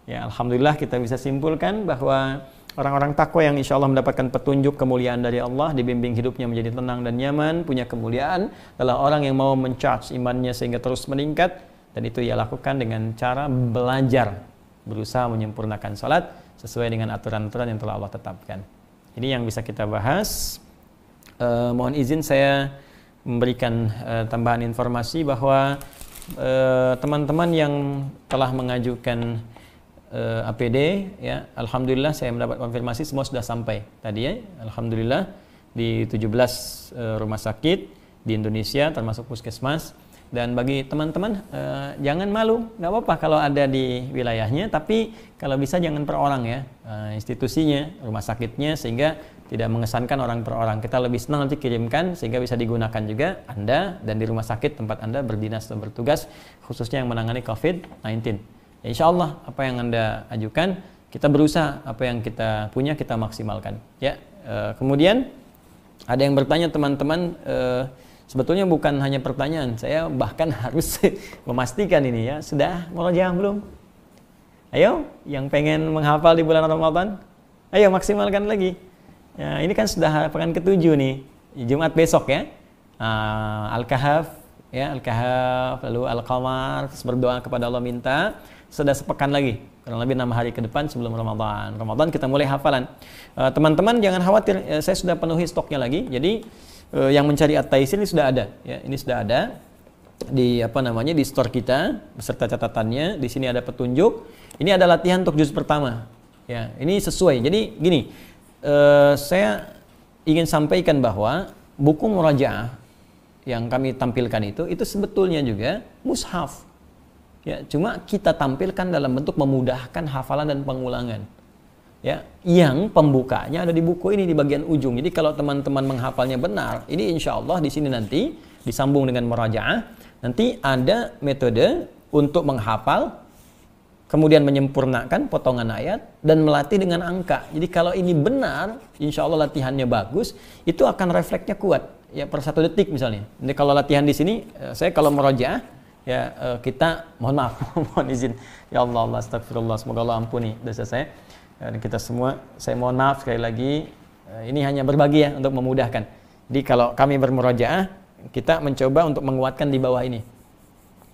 Ya, alhamdulillah kita bisa simpulkan bahwa orang-orang takwa yang insya Allah mendapatkan petunjuk kemuliaan dari Allah, dibimbing hidupnya menjadi tenang dan nyaman, punya kemuliaan, adalah orang yang mau mencharge imannya sehingga terus meningkat, dan itu ia lakukan dengan cara belajar, berusaha menyempurnakan salat sesuai dengan aturan-aturan yang telah Allah tetapkan. Ini yang bisa kita bahas. Mohon izin saya memberikan tambahan informasi bahwa teman-teman yang telah mengajukan APD, ya, alhamdulillah saya mendapat konfirmasi semua sudah sampai tadi, ya, alhamdulillah di 17 rumah sakit di Indonesia termasuk puskesmas. Dan bagi teman-teman jangan malu, nggak apa-apa kalau ada di wilayahnya, tapi kalau bisa jangan per orang, ya, institusinya, rumah sakitnya, sehingga tidak mengesankan orang per orang. Kita lebih senang nanti kirimkan sehingga bisa digunakan juga Anda dan di rumah sakit tempat Anda berdinas atau bertugas, khususnya yang menangani COVID-19. Ya, insya Allah apa yang Anda ajukan, kita berusaha apa yang kita punya kita maksimalkan. Ya, kemudian ada yang bertanya teman-teman, sebetulnya bukan hanya pertanyaan, saya bahkan harus memastikan ini, ya, sudah murojaah belum? Ayo, yang pengen menghafal di bulan Ramadan, ayo maksimalkan lagi. Ya, ini kan sudah pekan ke-7 nih, Jumat besok, ya. Al-Kahf, ya, Al-Kahf, lalu Al-Qamar, terus berdoa kepada Allah minta, sudah sepekan lagi, kurang lebih 6 hari ke depan sebelum Ramadan. Ramadan kita mulai hafalan. Teman-teman jangan khawatir, saya sudah penuhi stoknya lagi. Jadi yang mencari At-Taisir ini sudah ada, ya, ini sudah ada di di store kita beserta catatannya. Di sini ada petunjuk. Ini ada latihan untuk juz pertama. Ya, ini sesuai. Jadi gini, saya ingin sampaikan bahwa buku murajaah yang kami tampilkan itu sebetulnya juga mushaf. Ya, cuma kita tampilkan dalam bentuk memudahkan hafalan dan pengulangan. Ya, yang pembukanya ada di buku ini di bagian ujung. Jadi kalau teman-teman menghafalnya benar, ini insya Allah di sini nanti disambung dengan murajaah. Nanti ada metode untuk menghafal, kemudian menyempurnakan potongan ayat dan melatih dengan angka. Jadi kalau ini benar, insya Allah latihannya bagus, itu akan refleksnya kuat. Ya, per 1 detik misalnya. Jadi kalau latihan di sini, saya kalau murajaah, ya kita mohon maaf, mohon izin. Ya Allah, astagfirullah, semoga Allah ampuni dosa saya. Dan kita semua, saya mohon maaf sekali lagi, ini hanya berbagi, ya, untuk memudahkan. Jadi kalau kami bermurajaah, kita mencoba untuk menguatkan di bawah ini,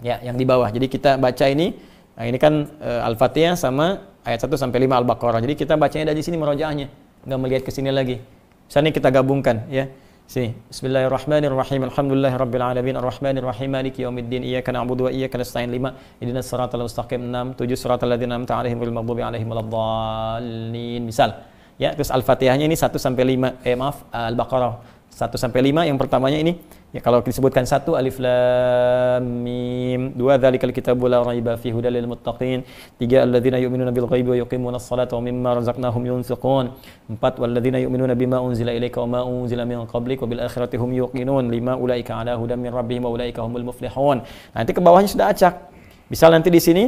ya, yang di bawah. Jadi kita baca ini, nah ini kan Al-Fatihah sama ayat 1 sampai 5 Al-Baqarah. Jadi kita bacanya dari sini murajaahnya, nggak melihat ke sini lagi. Misalnya kita gabungkan, ya. Sini. Bismillahirrahmanirrahim. Alhamdulillahirabbil alamin arrahmanir rahim maliki yaumiddin iyyaka na'budu wa iyyaka nasta'in 5 ihdinas siratal mustaqim 6 7 siratal ladzina an'amta 'alaihim ghairil maghdubi 'alaihim waladdallin. Misal, ya, terus Al-Fatihahnya ini 1 sampai 5 Al-Baqarah 1 sampai 5 yang pertamanya ini, ya, kalau disebutkan 1 alif lam mim, 2 dzalikal kitabu la raiba fihi hudal lil muttaqin, 3 alladzina yu'minuna bil ghaibi wa yuqimunas salata wa mimma razaqnahum yunfiqun, 4 walladzina yu'minuna bima unzila ilaika wa ma unzila min qablik wa bil akhirati hum yuqinun, 5 ulaika ala hudan min rabbihim wa ulaika humul muflihun. Nanti ke bawahnya sudah acak. Misal nanti di sini,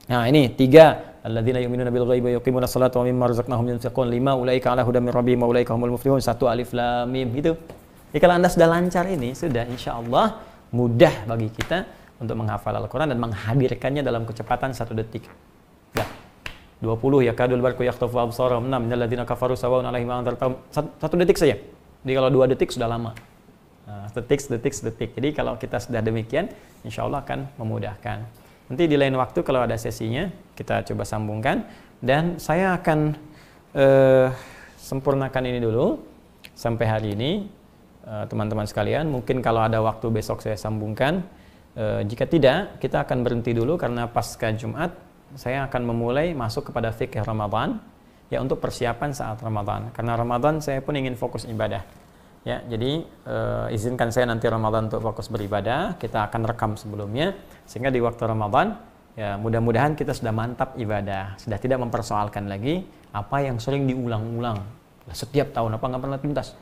nah ini 3 alladzina yu'minuna bil ghaibi wa yuqimunas salata wa mimma razaqnahum yunfiqun, 5 ulaika ala hudan min rabbihim wa ulaika humul muflihun, 1 alif lam mim, gitu. Jadi kalau Anda sudah lancar ini, sudah insya Allah mudah bagi kita untuk menghafal Al-Quran dan menghadirkannya dalam kecepatan 1 detik. Ya. 20 ya kadul barku yakhtafu absarahum 6 minal ladzina kafaru sawaun alaihim anzartahum 1 detik saja. Jadi kalau 2 detik sudah lama. Nah, detik. Jadi kalau kita sudah demikian, insya Allah akan memudahkan. Nanti di lain waktu kalau ada sesinya kita coba sambungkan dan saya akan sempurnakan ini dulu sampai hari ini. Teman-teman sekalian, mungkin kalau ada waktu besok saya sambungkan. Jika tidak, kita akan berhenti dulu karena pasca Jumat saya akan memulai masuk kepada fikih Ramadan ya untuk persiapan saat Ramadan. Karena Ramadan saya pun ingin fokus ibadah. Ya, jadi izinkan saya nanti Ramadan untuk fokus beribadah. Kita akan rekam sebelumnya sehingga di waktu Ramadan ya mudah-mudahan kita sudah mantap ibadah, sudah tidak mempersoalkan lagi apa yang sering diulang-ulang setiap tahun apa nggak pernah tuntas.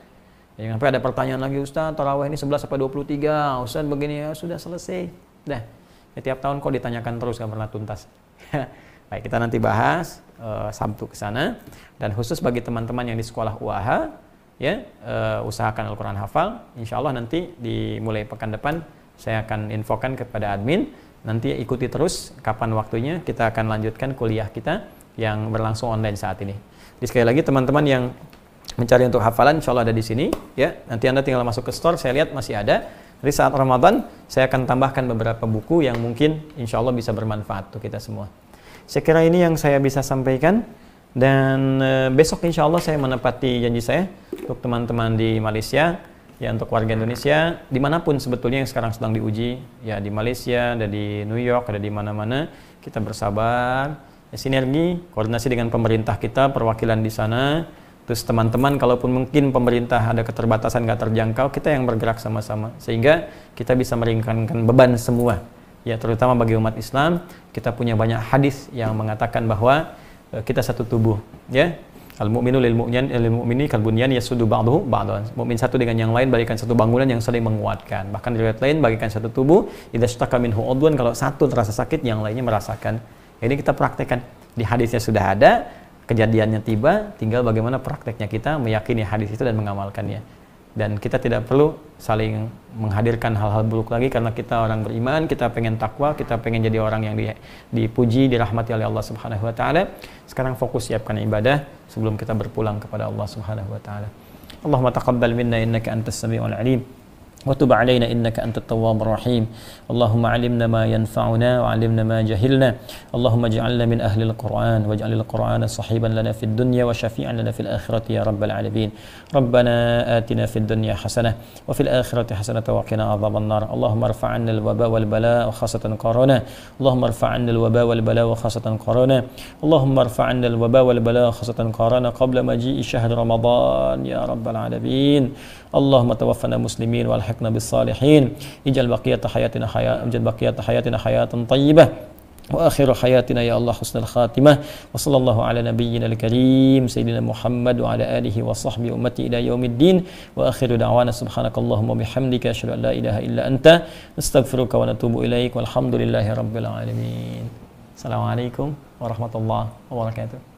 Jangan sampai ada pertanyaan lagi, Ustaz, tarawih ini 11 sampai 23, Ustaz begini ya, sudah selesai. Dah. Ya, tiap tahun kok ditanyakan terus nggak pernah tuntas. Baik, kita nanti bahas Sabtu ke sana dan khusus bagi teman-teman yang di sekolah UAH ya, usahakan Al-Quran hafal. Insya Allah nanti dimulai pekan depan saya akan infokan kepada admin, nanti ikuti terus kapan waktunya kita akan lanjutkan kuliah kita yang berlangsung online saat ini. Jadi sekali lagi teman-teman yang mencari untuk hafalan insya Allah ada di sini ya, nanti Anda tinggal masuk ke store, saya lihat masih ada. Jadi saat Ramadan saya akan tambahkan beberapa buku yang mungkin insya Allah bisa bermanfaat untuk kita semua. Saya kira ini yang saya bisa sampaikan. Dan besok insya Allah saya menepati janji saya untuk teman-teman di Malaysia, ya untuk warga Indonesia, dimanapun sebetulnya yang sekarang sedang diuji, ya di Malaysia, ada di New York, ada di mana-mana, kita bersabar, ya, sinergi, koordinasi dengan pemerintah kita, perwakilan di sana, terus teman-teman kalaupun mungkin pemerintah ada keterbatasan nggak terjangkau, kita yang bergerak sama-sama, sehingga kita bisa meringankan beban semua, ya terutama bagi umat Islam. Kita punya banyak hadis yang mengatakan bahwa kita satu tubuh, ya. Al-mu'minu lil mu'mini kal bunyan yasudu ba'dahu ba'dan. Mukmin satu dengan yang lain bagaikan satu bangunan yang saling menguatkan. Bahkan riwayat lain bagaikan satu tubuh, idza shtaka minhu udwan, kalau satu terasa sakit yang lainnya merasakan. Ini kita praktekkan. Di hadisnya sudah ada, kejadiannya tiba, tinggal bagaimana prakteknya kita meyakini hadis itu dan mengamalkannya. Dan kita tidak perlu saling menghadirkan hal-hal buruk lagi karena kita orang beriman, kita pengen takwa, kita pengen jadi orang yang dipuji, dirahmati oleh Allah Subhanahu wa taala. Sekarang fokus siapkan ibadah sebelum kita berpulang kepada Allah Subhanahu wa taala. Allahumma taqabbal minna innaka antas samiul alim. وتب علينا إنك أنت التواب الرحيم اللهم علمنا ما ينفعنا وعلمنا ما جهلنا اللهم اجعلنا من أهل القرآن واجعل القرآن صحيبا لنا في الدنيا وشفيعا لنا في الآخرة يا رب العالمين ربنا آتنا في الدنيا حسنة وفي الآخرة حسنة وقنا عذاب النار اللهم ارفع عنا الوباء والبلاء وخاصة كورونا اللهم ارفع عنا الوباء والبلاء وخاصة كورونا اللهم ارفع عنا الوباء والبلاء وخاصة كورونا قبل مجيء شهر رمضان يا رب العالمين اللهم توفنا مسلمين والحقنا بالصالحين اجعل بقية حياتنا حياة طيبة وآخر حياتنا يا الله حسن الخاتمة وصلى الله على نبينا الكريم سيدنا محمد وعلى آله وصحبه أمتي إلى يوم الدين وآخر دعوانا سبحانك اللهم وبحمدك أشهد أن لا إله إلا أنت نستغفرك ونتوب إليك والحمد لله رب العالمين. السلام عليكم ورحمة الله وبركاته.